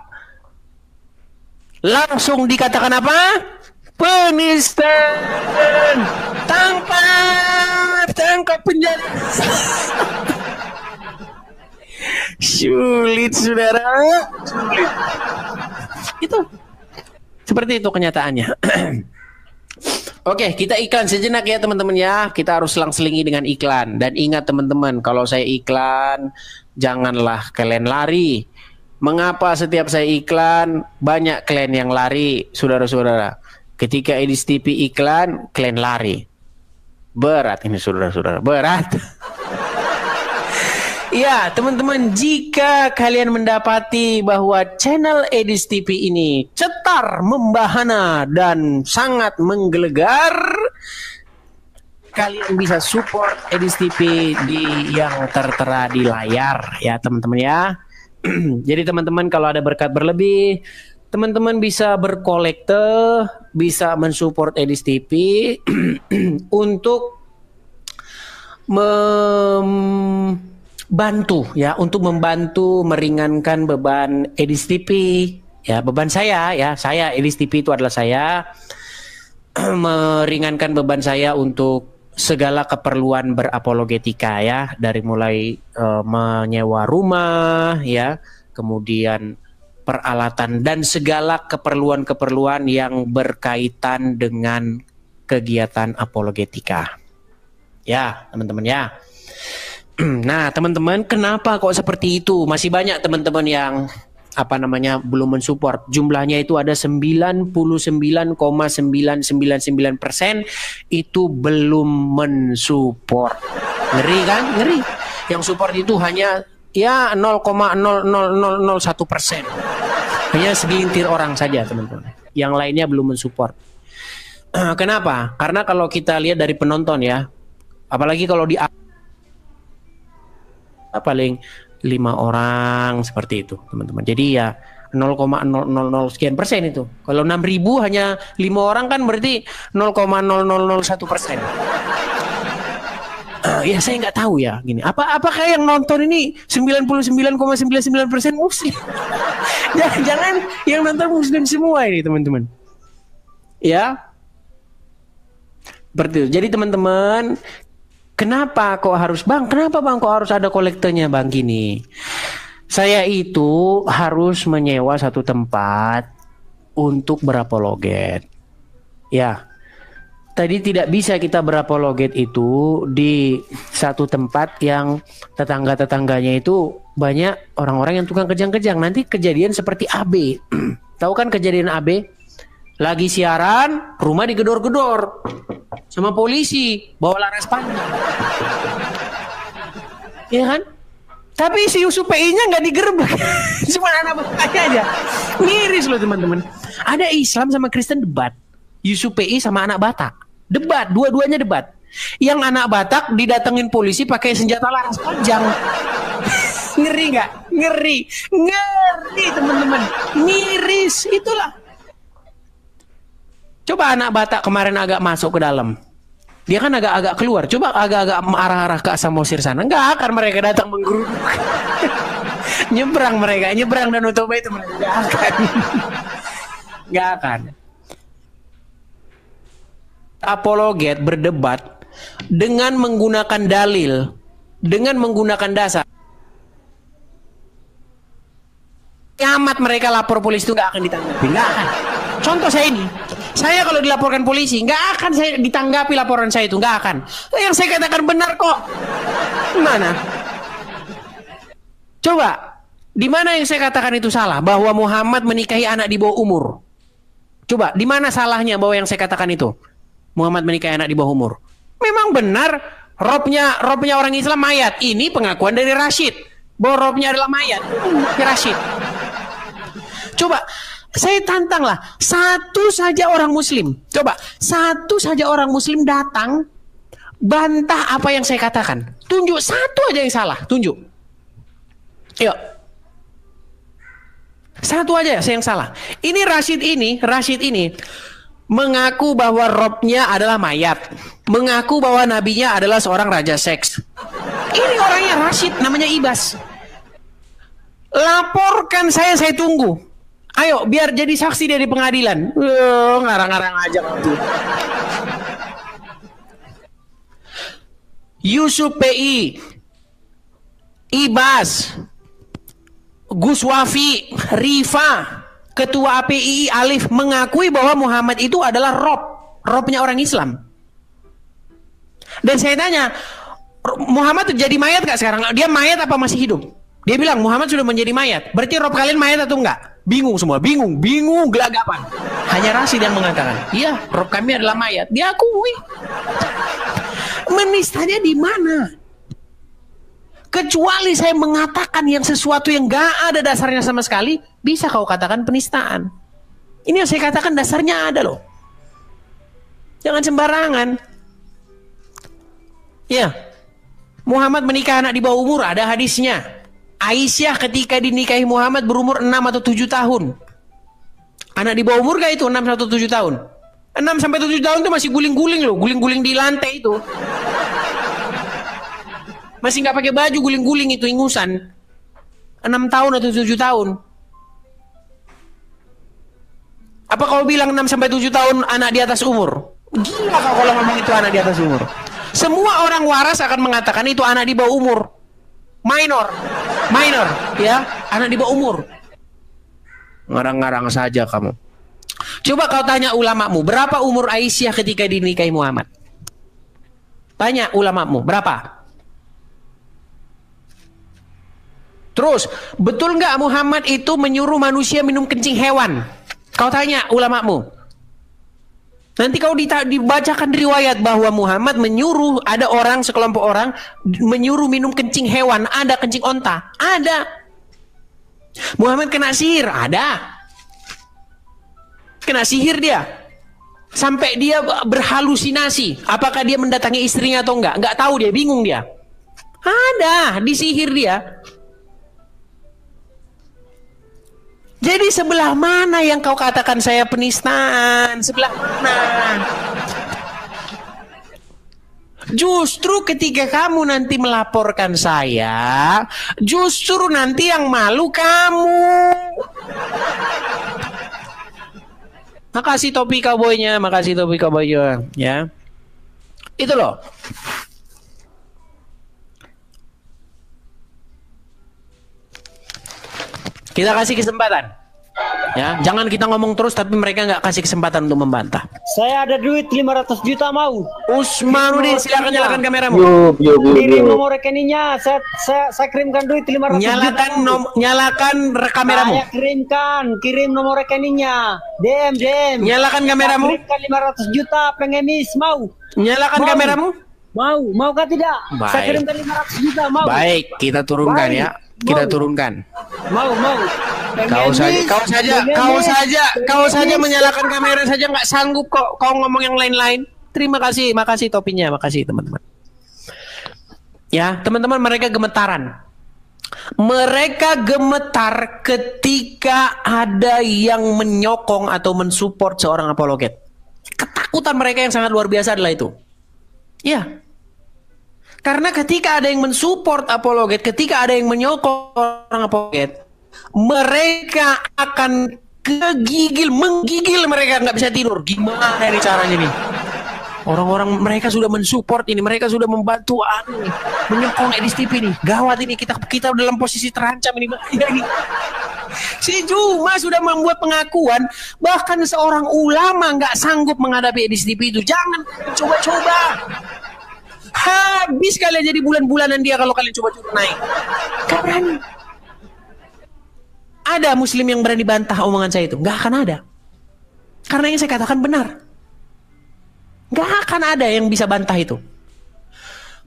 langsung dikatakan apa? Penistaan. Tangkap penjara. Sulit saudara, sulit. Itu seperti itu kenyataannya. Oke, kita iklan sejenak ya teman-teman ya. Kita harus selang-selingi dengan iklan. Dan ingat teman-teman, kalau saya iklan, janganlah kalian lari. Mengapa setiap saya iklan banyak kalian yang lari, saudara-saudara? Ketika Edis TV iklan, kalian lari. Berat ini saudara-saudara, berat. Ya, teman-teman, jika kalian mendapati bahwa channel Edis TV ini cetar, membahana, dan sangat menggelegar, kalian bisa support Edis TV di yang tertera di layar ya teman-teman ya. Jadi teman-teman kalau ada berkat berlebih, teman-teman bisa berkolekte, bisa mensupport Edis TV untuk membantu ya, untuk membantu meringankan beban Edis TV ya, beban saya ya, saya Edis TV itu adalah saya, meringankan beban saya untuk segala keperluan berapologetika ya, dari mulai menyewa rumah ya, kemudian peralatan dan segala keperluan-keperluan yang berkaitan dengan kegiatan apologetika. Ya, teman-teman ya. Nah, teman-teman, kenapa kok seperti itu? Masih banyak teman-teman yang belum mensupport. Jumlahnya itu ada 99,999% itu belum mensupport. Ngeri kan? Ngeri. Yang support itu hanya ya 0,00001%. Hanya segelintir orang saja, teman-teman. Yang lainnya belum mensupport. Kenapa? Karena kalau kita lihat dari penonton ya, apalagi kalau di paling 5 orang seperti itu, teman-teman. Jadi ya 0,000 sekian persen itu. Kalau 6.000 hanya 5 orang kan berarti 0,0001%. Ya saya nggak tahu ya gini. Apakah yang nonton ini 99,99% muslim? Jangan yang nonton muslim semua ini, teman-teman. Ya. Seperti itu. Jadi teman-teman, kenapa kok harus Kenapa bang kok harus ada kolektenya bang gini? Saya itu harus menyewa satu tempat untuk berapologet. Ya, tadi tidak bisa kita berapologet itu di satu tempat yang tetangga-tetangganya itu banyak orang-orang yang tukang kejang-kejang. Nanti kejadian seperti AB. Tahu kan kejadian AB? Lagi siaran, rumah digedor-gedor sama polisi, bawa laras panjang. Iya kan? Tapi si Yusuf PI-nya nggak digerebek. Cuma anak bapaknya aja. Miris loh teman-teman. Ada Islam sama Kristen debat. Yusuf PI sama anak Batak. Debat, dua-duanya debat. Yang anak Batak didatengin polisi pakai senjata laras panjang. Ngeri nggak? Ngeri. Ngeri teman-teman. Miris. Itulah. Coba anak Batak kemarin agak masuk ke dalam. Dia kan agak-agak keluar. Coba agak-agak arah-arah ke Samosir sana. Enggak akan mereka datang menggeruduk. Nyebrang mereka. Nyebrang Danau Toba itu mereka. Enggak akan. Enggak akan. Apologet berdebat dengan menggunakan dalil. Dengan menggunakan dasar. Kiamat mereka lapor polisi itu enggak akan ditanggapi. Enggak akan. Contoh saya ini. Saya kalau dilaporkan polisi, nggak akan saya ditanggapi laporan saya itu, nggak akan. Yang saya katakan benar kok. Mana? Coba, di mana yang saya katakan itu salah? Bahwa Muhammad menikahi anak di bawah umur. Coba, di mana salahnya bahwa yang saya katakan itu? Muhammad menikahi anak di bawah umur. Memang benar, robnya orang Islam mayat. Ini pengakuan dari Rashid. Bahwa robnya adalah mayat. Rashid. Coba. Saya tantanglah, satu saja orang muslim. Coba, satu saja orang muslim datang bantah apa yang saya katakan. Tunjuk satu aja yang salah, tunjuk. Yuk. Satu aja yang salah. Ini Rashid ini mengaku bahwa robnya adalah mayat. Mengaku bahwa nabinya adalah seorang raja seks. Ini orangnya Rashid, namanya Ibas. Laporkan saya tunggu. Ayo, biar jadi saksi dia di pengadilan. Ngarang-ngarang aja waktu. Yusuf PI, Ibas, Gus Wafi, Rifa, Ketua API Alif mengakui bahwa Muhammad itu adalah robnya orang Islam. Dan saya tanya, Muhammad jadi mayat gak sekarang? Dia mayat apa masih hidup? Dia bilang Muhammad sudah menjadi mayat. Berarti Rob kalian mayat atau enggak? Bingung semua, bingung, gelagapan. Hanya Rasid yang mengatakan, iya, Rob kami adalah mayat. Diakui. Menistanya di mana? Kecuali saya mengatakan yang sesuatu yang gak ada dasarnya sama sekali, bisa kau katakan penistaan. Ini yang saya katakan dasarnya ada loh. Jangan sembarangan. Ya, Muhammad menikah anak di bawah umur, ada hadisnya. Aisyah ketika dinikahi Muhammad berumur 6 atau 7 tahun. Anak di bawah umur gak itu 6 atau 7 tahun? 6 sampai 7 tahun itu masih guling-guling loh, guling-guling di lantai itu. Masih nggak pakai baju, guling-guling itu ingusan. 6 tahun atau 7 tahun. Apa kau bilang 6 sampai 7 tahun anak di atas umur? Gila kau kalau ngomong itu anak di atas umur. Semua orang waras akan mengatakan itu anak di bawah umur. Minor, ya, anak di bawah umur. Ngarang-ngarang saja kamu. Coba kau tanya ulamamu, berapa umur Aisyah ketika dinikahi Muhammad? Tanya ulamamu, berapa? Terus, betul nggak Muhammad itu menyuruh manusia minum kencing hewan? Kau tanya ulamamu. Nanti kau dibacakan riwayat bahwa Muhammad menyuruh, ada orang, sekelompok orang menyuruh minum kencing hewan. Ada kencing onta, ada. Muhammad kena sihir, ada. Kena sihir dia. Sampai dia berhalusinasi. Apakah dia mendatangi istrinya atau enggak? Enggak tahu dia, bingung dia. Ada, disihir dia. Jadi sebelah mana yang kau katakan saya penistaan? Sebelah mana? Justru ketika kamu nanti melaporkan saya, justru nanti yang malu kamu. Makasih topi cowboynya, makasih topi cowboynya, ya. Itu loh. Kita kasih kesempatan, ya. Jangan kita ngomong terus tapi mereka nggak kasih kesempatan untuk membantah. Saya ada duit 500 juta mau. Usmanudin, silakan nyalakan kameramu. Kirim nomor rekeningnya. Saya kirimkan duit 500 juta. Nyalakan kameramu. Saya kirim nomor rekeningnya. DM. Nyalakan kameramu. Kirimkan 500 juta pengemis mau. Nyalakan kameramu. Mau kah tidak? Baik. Saya kirimkan 500 juta mau. Baik, kita turunkan. Baik. Ya. Kita turunkan. Mau. Kau saja menyalakan kamera saja nggak sanggup kok. Kau ngomong yang lain-lain. Terima kasih, makasih topinya, makasih teman-teman. Ya, teman-teman, mereka gemetaran. Mereka gemetar ketika ada yang menyokong atau mensupport seorang apologet. Ketakutan mereka yang sangat luar biasa adalah itu. Ya. Karena ketika ada yang mensupport apologet, ketika ada yang menyokong orang apologet, mereka akan menggigil mereka, nggak bisa tidur. Gimana ini caranya nih? Orang-orang mereka sudah mensupport ini, mereka sudah membantu menyokong Edis TV nih. Gawat ini, kita dalam posisi terancam ini. Si Juma sudah membuat pengakuan, bahkan seorang ulama nggak sanggup menghadapi Edis TV itu. Jangan coba-coba. Habis kalian jadi bulan-bulanan dia kalau kalian coba-coba naik. Gak berani. Ada muslim yang berani bantah omongan saya itu? Gak akan ada. Karena yang saya katakan benar. Gak akan ada yang bisa bantah itu.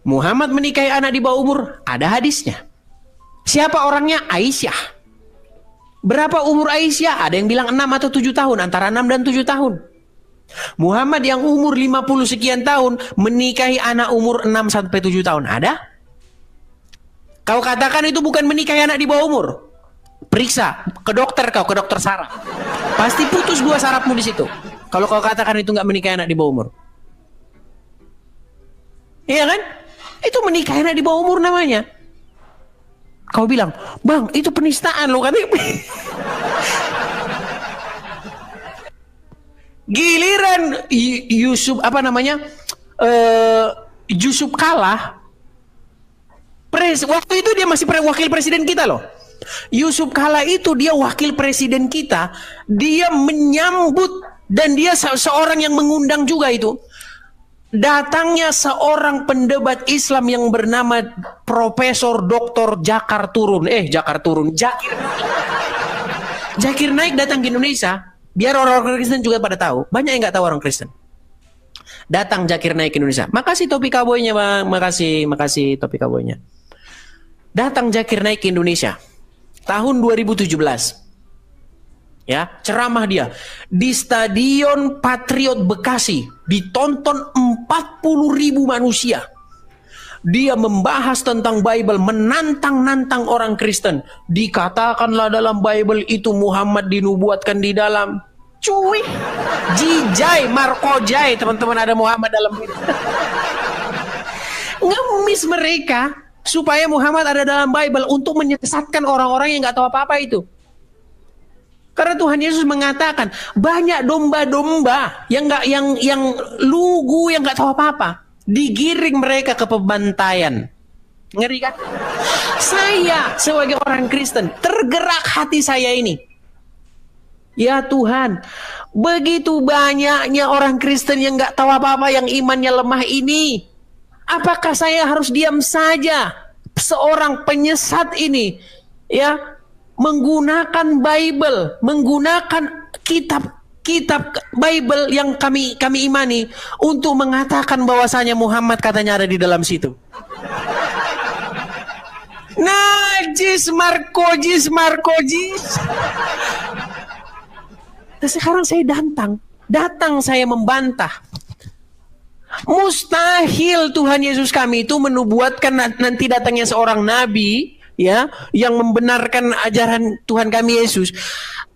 Muhammad menikahi anak di bawah umur, ada hadisnya. Siapa orangnya? Aisyah. Berapa umur Aisyah? Ada yang bilang 6 atau 7 tahun, antara 6 dan 7 tahun. Muhammad yang umur 50 sekian tahun menikahi anak umur 6 sampai 7 tahun. Ada? Kau katakan itu bukan menikahi anak di bawah umur. Periksa ke dokter kau, ke dokter saraf. Pasti putus 2 sarafmu di situ. Kalau kau katakan itu nggak menikahi anak di bawah umur. Iya kan? Itu menikahi anak di bawah umur namanya. Kau bilang, "Bang, itu penistaan lo katanya." Giliran Yusuf Yusuf kalah. Waktu itu dia masih wakil presiden kita loh. Yusuf kala itu dia wakil presiden kita. Dia menyambut dan dia seorang yang mengundang juga itu. datangnya seorang pendebat Islam yang bernama Profesor Dr. Jakar Turun. Zakir Naik datang ke Indonesia. Biar orang-orang Kristen juga pada tahu. Banyak yang nggak tahu orang Kristen. Datang Zakir Naik ke Indonesia. Makasih topi kaboynya, Bang. Makasih topi kaboynya. Datang Zakir Naik ke Indonesia. Tahun 2017. Ya, ceramah dia di Stadion Patriot Bekasi, ditonton 40.000 manusia. Dia membahas tentang Bible, menantang-nantang orang Kristen. Dikatakanlah dalam Bible itu Muhammad dinubuatkan di dalam. Cuy, Jijai, Markojai, teman-teman, ada Muhammad dalam itu. Ngemis mereka supaya Muhammad ada dalam Bible untuk menyesatkan orang-orang yang nggak tahu apa-apa itu. Karena Tuhan Yesus mengatakan banyak domba-domba yang lugu, yang nggak tahu apa-apa, digiring mereka ke pembantaian. Ngeri kan? Saya sebagai orang Kristen tergerak hati saya ini. Ya Tuhan, begitu banyaknya orang Kristen yang nggak tahu apa-apa, yang imannya lemah ini. Apakah saya harus diam saja? Seorang penyesat ini, ya, menggunakan Bible, menggunakan kitab Bible yang kami imani untuk mengatakan bahwasanya Muhammad katanya ada di dalam situ. Najis, Markojis. Nah, sekarang saya datang saya membantah. Mustahil Tuhan Yesus kami itu menubuatkan nanti datangnya seorang nabi, ya, yang membenarkan ajaran Tuhan kami Yesus.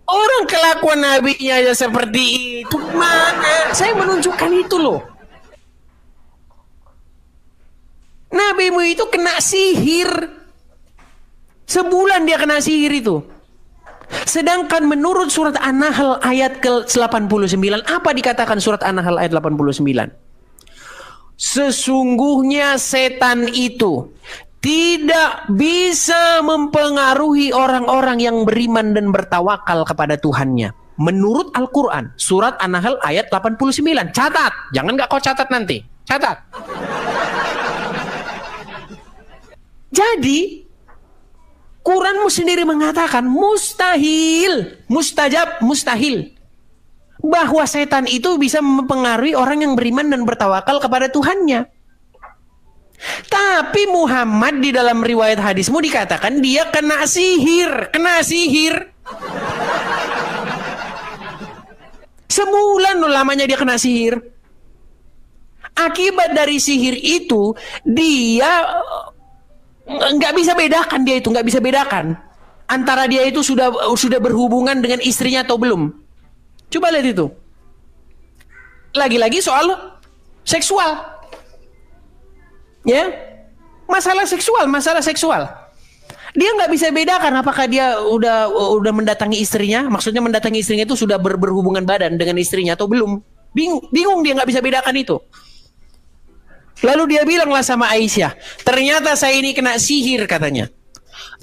Orang kelakuan nabinya aja seperti itu, mana? Saya menunjukkan itu loh. Nabimu itu kena sihir. Sebulan dia kena sihir itu. Sedangkan menurut surat An-Nahl ayat ke-89, apa dikatakan surat An-Nahl ayat 89? Sesungguhnya setan itu tidak bisa mempengaruhi orang-orang yang beriman dan bertawakal kepada Tuhannya. Menurut Al-Quran, surat An-Nahl ayat 89. Catat, jangan nggak kau catat nanti. Catat. Jadi, Quranmu sendiri mengatakan mustahil, mustahil. Bahwa setan itu bisa mempengaruhi orang yang beriman dan bertawakal kepada Tuhannya. Tapi Muhammad di dalam riwayat hadismu dikatakan dia kena sihir. Sebulan loh lamanya dia kena sihir. Akibat dari sihir itu dia nggak bisa bedakan antara dia itu sudah berhubungan dengan istrinya atau belum. Coba lihat itu. Lagi-lagi soal seksual. Ya, masalah seksual. Dia nggak bisa bedakan apakah dia udah mendatangi istrinya, maksudnya mendatangi istrinya itu sudah berhubungan badan dengan istrinya atau belum. Bingung dia nggak bisa bedakan itu. Lalu dia bilanglah sama Aisyah, ternyata saya ini kena sihir katanya.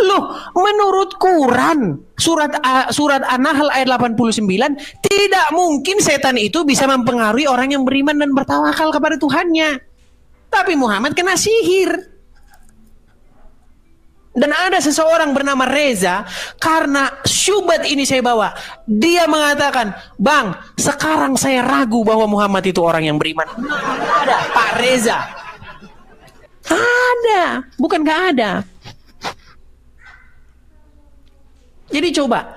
Loh, menurut Quran surat An-Nahl ayat 89, tidak mungkin setan itu bisa mempengaruhi orang yang beriman dan bertawakal kepada Tuhannya. Tapi Muhammad kena sihir. Dan ada seseorang bernama Reza, karena syubhat ini saya bawa. Dia mengatakan, Bang, sekarang saya ragu bahwa Muhammad itu orang yang beriman. Ada, Pak Reza. Ada, bukan gak ada. Jadi coba,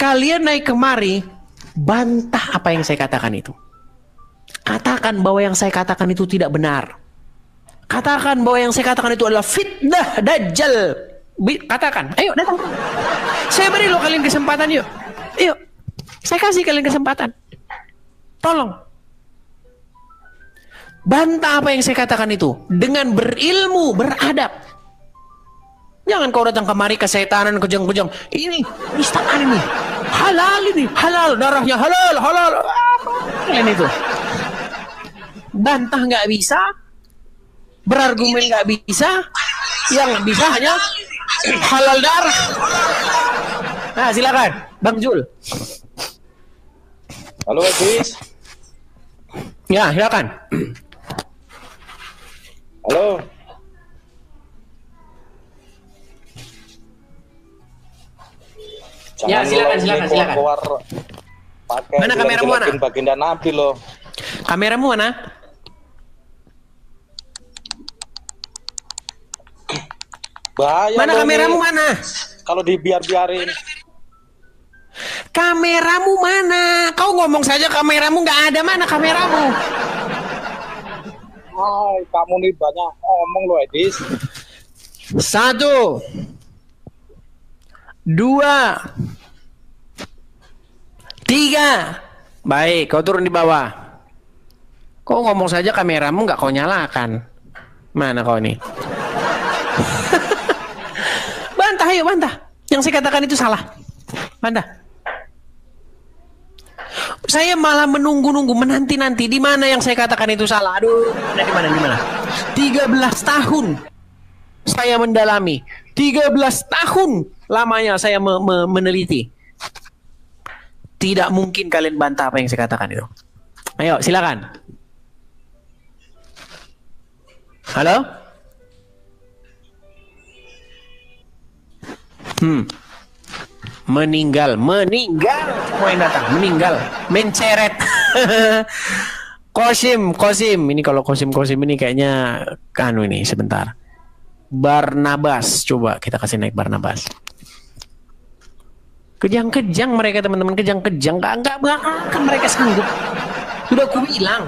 kalian naik kemari, bantah apa yang saya katakan itu. Katakan bahwa yang saya katakan itu tidak benar. Katakan bahwa yang saya katakan itu adalah fitnah Dajjal. Katakan, ayo datang. Saya beri lo kalian kesempatan, yuk. Saya kasih kalian kesempatan. Tolong. Bantah apa yang saya katakan itu dengan berilmu, beradab. Jangan kau datang kemari kesetanan, kejang-kejang. Ini nistaan ini. Halal, darahnya halal. Kalian itu. Bantah nggak bisa. Berargumen nggak bisa. Yang bisa hanya halal darah. Nah, silakan, Bang Jul. Halo, Chris. Ya, silakan. Halo. Ya, silakan. Keluar pakai Mana kameramu, mana? Baginda Nabi loh. Kameramu mana? Bahaya. Mana loh kameramu nih. mana? Kalau dibiarin. Kameramu mana? Kau ngomong saja kameramu nggak ada. Mana kameramu? Hai, kamu nih banyak ngomong loh, Edis. 1, 2, 3. Baik, kau turun di bawah. Kau ngomong saja kameramu nggak kau nyalakan. Mana kau nih? Bantah, ayo bantah. Yang saya katakan itu salah. Bantah. Saya malah menunggu-nunggu, menanti-nanti di mana yang saya katakan itu salah. Aduh, di mana? 13 tahun saya mendalami. 13 tahun lamanya saya meneliti. Tidak mungkin kalian bantah apa yang saya katakan itu. Ayo, silakan. Halo? Meninggal semua yang datang, meninggal, menceret. Kosim, ini kalau Kosim ini kayaknya ini sebentar. Barnabas, coba kita kasih naik Barnabas. Kejang-kejang mereka teman-teman, kejang-kejang, nggak akan mereka sanggup. Sudah aku bilang.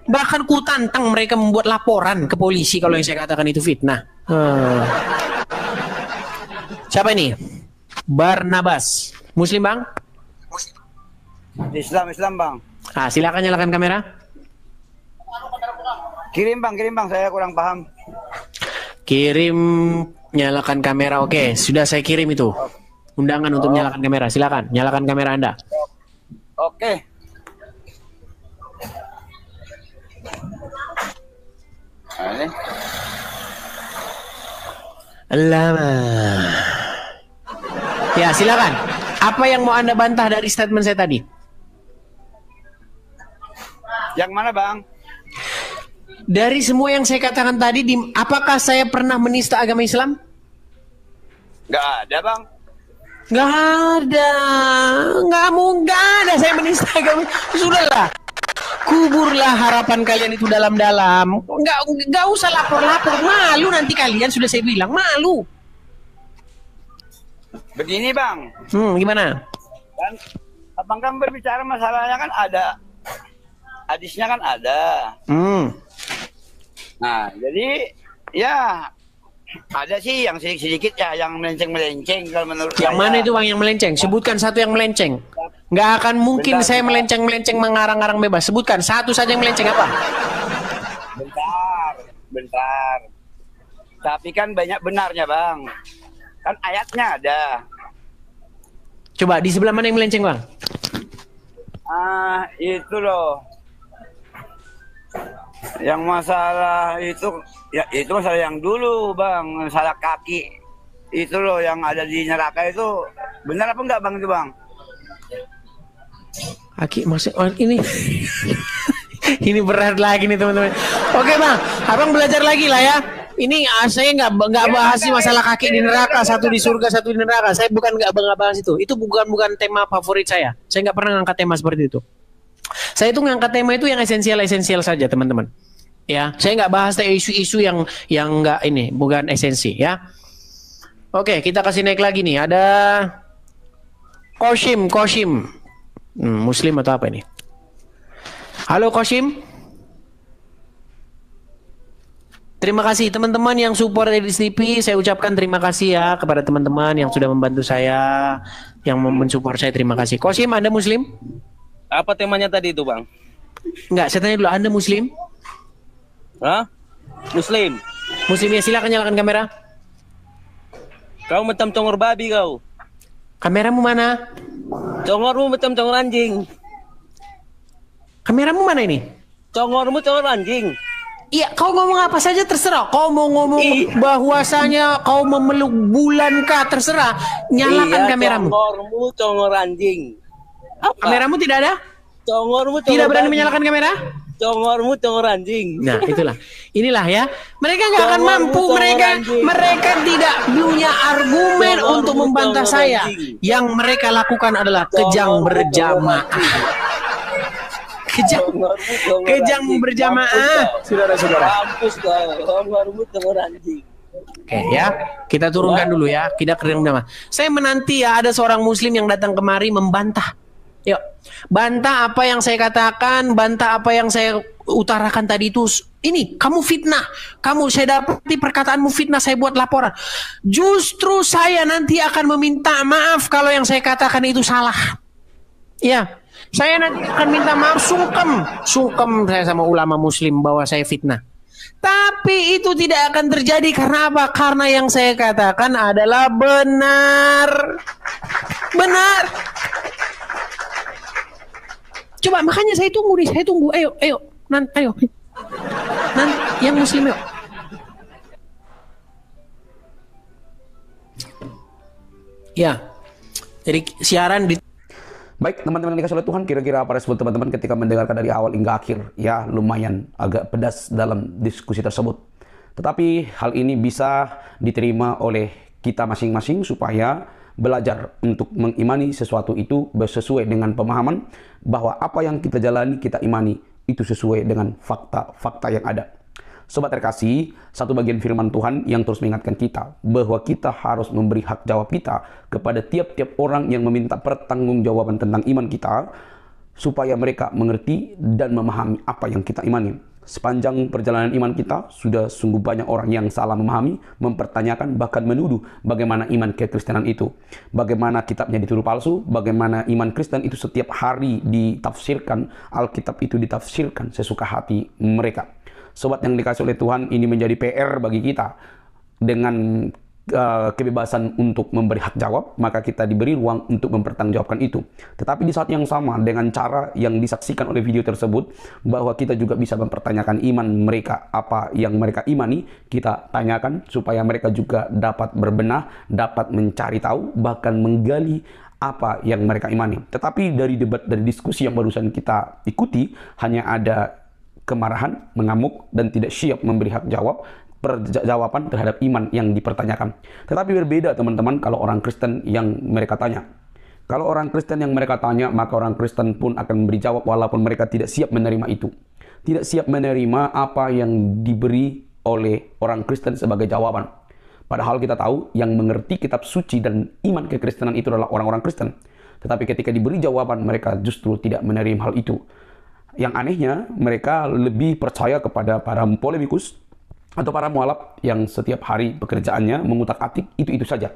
Bahkan ku tantang mereka membuat laporan ke polisi kalau yang saya katakan itu fitnah. Siapa ini? Barnabas. Muslim bang? Islam bang. Silakan nyalakan kamera. Kirim bang, saya kurang paham. Kirim, nyalakan kamera. Oke, sudah saya kirim itu. Undangan untuk nyalakan kamera. Silakan, nyalakan kamera Anda. Oke. Lama. Ya, silakan. Apa yang mau Anda bantah dari statement saya tadi? Yang mana, Bang? Dari semua yang saya katakan tadi, apakah saya pernah menista agama Islam? Nggak ada, Bang. Nggak ada. Nggak ada saya menista agama. Sudahlah. Kuburlah harapan kalian itu dalam-dalam. Nggak usah lapor-lapor. Malu nanti kalian, sudah saya bilang. Malu. Begini, Bang. Gimana? Kan, abang kan berbicara masalahnya kan ada. Hadisnya kan ada. Nah, jadi ya ada sih yang sedikit ya yang melenceng kalau menurut yang saya. Mana itu Bang yang melenceng? Sebutkan satu yang melenceng. Nggak akan mungkin saya melenceng-melenceng mengarang-arang bebas. Sebutkan satu saja yang melenceng apa? Bentar. Tapi kan banyak benarnya, Bang. Kan ayatnya ada. Coba di sebelah mana yang melenceng, Bang? Itu loh. Yang masalah itu, ya itu masalah yang dulu, Bang. Masalah kaki. Itu loh yang ada di neraka itu. Benar apa enggak, Bang, itu, Bang? Kaki masih ini. Ini berat lagi nih, teman-teman. Oke, Bang. Abang belajar lagi lah ya. Ini saya nggak bahas masalah kaki di neraka, satu di surga, satu di neraka. Saya nggak bahas itu. Itu bukan tema favorit saya. Saya nggak pernah ngangkat tema seperti itu. Saya itu ngangkat tema itu yang esensial saja, teman-teman. Ya, saya nggak bahas isu-isu yang nggak ini, bukan esensi ya. Oke, kita kasih naik lagi nih. Ada Kosim. Muslim atau apa ini? Halo Kosim. Terima kasih teman-teman yang support Edis TV. Saya ucapkan terima kasih ya kepada teman-teman yang sudah membantu saya, yang mensupport saya. Terima kasih. Kosim, Anda Muslim? Apa temanya tadi itu, Bang? Enggak, saya tanya dulu, Anda Muslim? Hah? Muslim. Muslim ya, silakan nyalakan kamera. Kau macam congor babi kau. Kameramu mana? Congormu macam congor anjing. Kameramu mana ini? Congormu congor anjing. Iya, kau ngomong apa saja terserah. Kau mau ngomong bahwasanya kau memeluk bulan kah, terserah. Nyalakan kameramu. Congormu congor anjing. Apa? Kameramu tidak ada? Congormu congor tidak berani babi. menyalakan kamera? Congormu congor anjing. Nah, itulah. Inilah ya. Mereka nggak akan mampu. Mereka tidak punya argumen untuk membantah saya. Yang mereka lakukan adalah kejang berjamaah. Kejang berjamaah, saudara-saudara. Mampus kau. Congormu congor anjing. Oke ya, kita turunkan dulu ya. Tidak kering nama. Saya menanti ya ada seorang muslim yang datang kemari membantah. Yuk, bantah apa yang saya katakan, bantah apa yang saya utarakan tadi itu. Ini kamu fitnah, saya dapati perkataanmu fitnah, saya buat laporan. Justru saya nanti akan meminta maaf kalau yang saya katakan itu salah. Ya, saya nanti akan minta maaf, sungkem saya sama ulama muslim bahwa saya fitnah. Tapi itu tidak akan terjadi karena apa? Karena yang saya katakan adalah benar. Coba makanya saya tunggu nih, Ayo. Ayo. Yang muslim yuk. Ya. Jadi siaran di Baik, teman-teman yang dikasih oleh Tuhan, kira-kira apa respon teman-teman ketika mendengarkan dari awal hingga akhir? Ya, lumayan agak pedas dalam diskusi tersebut. Tetapi hal ini bisa diterima oleh kita masing-masing supaya belajar untuk mengimani sesuatu itu sesuai dengan pemahaman bahwa apa yang kita jalani, kita imani itu sesuai dengan fakta-fakta yang ada. Sobat terkasih, satu bagian firman Tuhan yang terus mengingatkan kita bahwa kita harus memberi hak jawab kita kepada tiap-tiap orang yang meminta pertanggungjawaban tentang iman kita supaya mereka mengerti dan memahami apa yang kita imani. Sepanjang perjalanan iman kita, sudah sungguh banyak orang yang salah memahami, mempertanyakan, bahkan menuduh bagaimana iman kekristenan itu. Bagaimana kitabnya dituduh palsu, bagaimana iman Kristen itu setiap hari ditafsirkan, Alkitab itu ditafsirkan sesuka hati mereka. Sobat yang dikasih oleh Tuhan, ini menjadi PR bagi kita. Dengan kebebasan untuk memberi hak jawab, maka kita diberi ruang untuk mempertanggungjawabkan itu. Tetapi di saat yang sama, dengan cara yang disaksikan oleh video tersebut, bahwa kita juga bisa mempertanyakan iman mereka, apa yang mereka imani, kita tanyakan supaya mereka juga dapat berbenah, dapat mencari tahu, bahkan menggali apa yang mereka imani. Tetapi dari debat, dari diskusi yang barusan kita ikuti, hanya ada kemarahan, mengamuk, dan tidak siap memberi hak jawab, jawaban terhadap iman yang dipertanyakan. Tetapi berbeda teman-teman kalau orang Kristen yang mereka tanya. Kalau orang Kristen yang mereka tanya, maka orang Kristen pun akan memberi jawab walaupun mereka tidak siap menerima itu. Tidak siap menerima apa yang diberi oleh orang Kristen sebagai jawaban. Padahal kita tahu yang mengerti kitab suci dan iman kekristenan itu adalah orang-orang Kristen. Tetapi ketika diberi jawaban, mereka justru tidak menerima hal itu. Yang anehnya, mereka lebih percaya kepada para polemikus atau para mualaf yang setiap hari pekerjaannya mengutak-atik itu saja.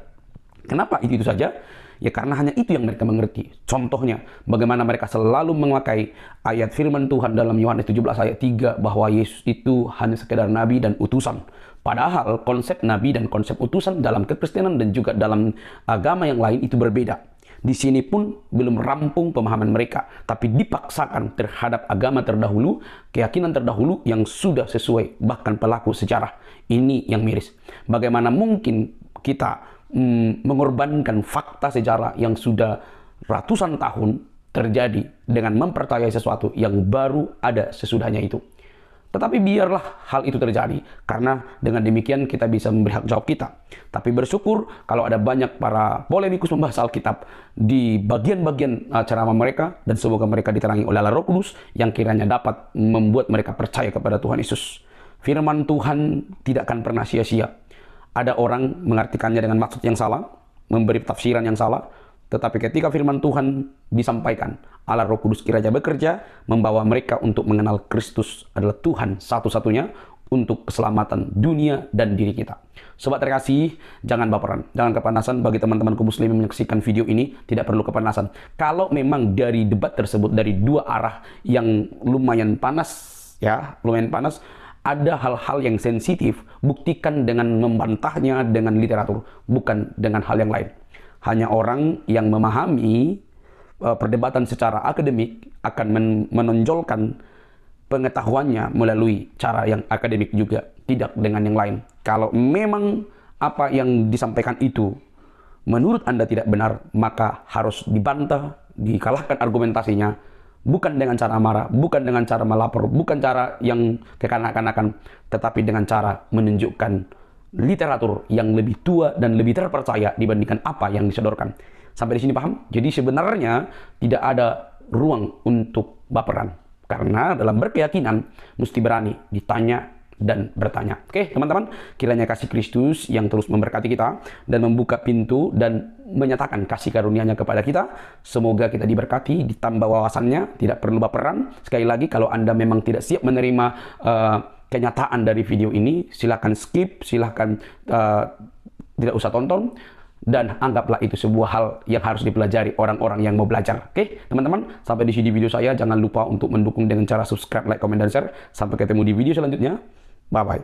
Kenapa itu saja? Ya karena hanya itu yang mereka mengerti. Contohnya, bagaimana mereka selalu memakai ayat firman Tuhan dalam Yohanes 17 ayat 3 bahwa Yesus itu hanya sekedar nabi dan utusan. Padahal konsep nabi dan konsep utusan dalam kekristenan dan juga dalam agama yang lain itu berbeda. Di sini pun belum rampung pemahaman mereka, tapi dipaksakan terhadap agama terdahulu, keyakinan terdahulu yang sudah sesuai, bahkan pelaku sejarah. Ini yang miris. Bagaimana mungkin kita mengorbankan fakta sejarah yang sudah ratusan tahun terjadi dengan mempercayai sesuatu yang baru ada sesudahnya itu. Tetapi biarlah hal itu terjadi, karena dengan demikian kita bisa memberi hak jawab kita. Tapi bersyukur kalau ada banyak para polemikus membahas Alkitab di bagian-bagian ceramah mereka, dan semoga mereka diterangi oleh Allah Roh Kudus yang kiranya dapat membuat mereka percaya kepada Tuhan Yesus. Firman Tuhan tidak akan pernah sia-sia. Ada orang mengartikannya dengan maksud yang salah, memberi tafsiran yang salah, tetapi ketika firman Tuhan disampaikan, Allah Roh Kudus kiranya bekerja, membawa mereka untuk mengenal Kristus adalah Tuhan satu-satunya untuk keselamatan dunia dan diri kita. Sobat terkasih, jangan baperan, jangan kepanasan. Bagi teman-temanku muslim yang menyaksikan video ini, tidak perlu kepanasan. Kalau memang dari debat tersebut, dari dua arah yang lumayan panas, ada hal-hal yang sensitif, buktikan dengan membantahnya dengan literatur, bukan dengan hal yang lain. Hanya orang yang memahami perdebatan secara akademik akan menonjolkan pengetahuannya melalui cara yang akademik juga, tidak dengan yang lain. Kalau memang apa yang disampaikan itu menurut Anda tidak benar, maka harus dibantah, dikalahkan argumentasinya, bukan dengan cara marah, bukan dengan cara melapor, bukan cara yang kekanak-kanakan, tetapi dengan cara menunjukkan literatur yang lebih tua dan lebih terpercaya dibandingkan apa yang disodorkan. Sampai di sini paham? Jadi sebenarnya tidak ada ruang untuk baperan. Karena dalam berkeyakinan mesti berani ditanya dan bertanya. Oke, teman-teman, kiranya kasih Kristus yang terus memberkati kita dan membuka pintu dan menyatakan kasih karunia-Nya kepada kita. Semoga kita diberkati, ditambah wawasannya, tidak perlu baperan. Sekali lagi, kalau Anda memang tidak siap menerima kenyataan dari video ini, silahkan skip, silahkan tidak usah tonton, dan anggaplah itu sebuah hal yang harus dipelajari orang-orang yang mau belajar. Oke, teman-teman, sampai di sini video saya. Jangan lupa untuk mendukung dengan cara subscribe, like, komen, dan share. Sampai ketemu di video selanjutnya. Bye-bye.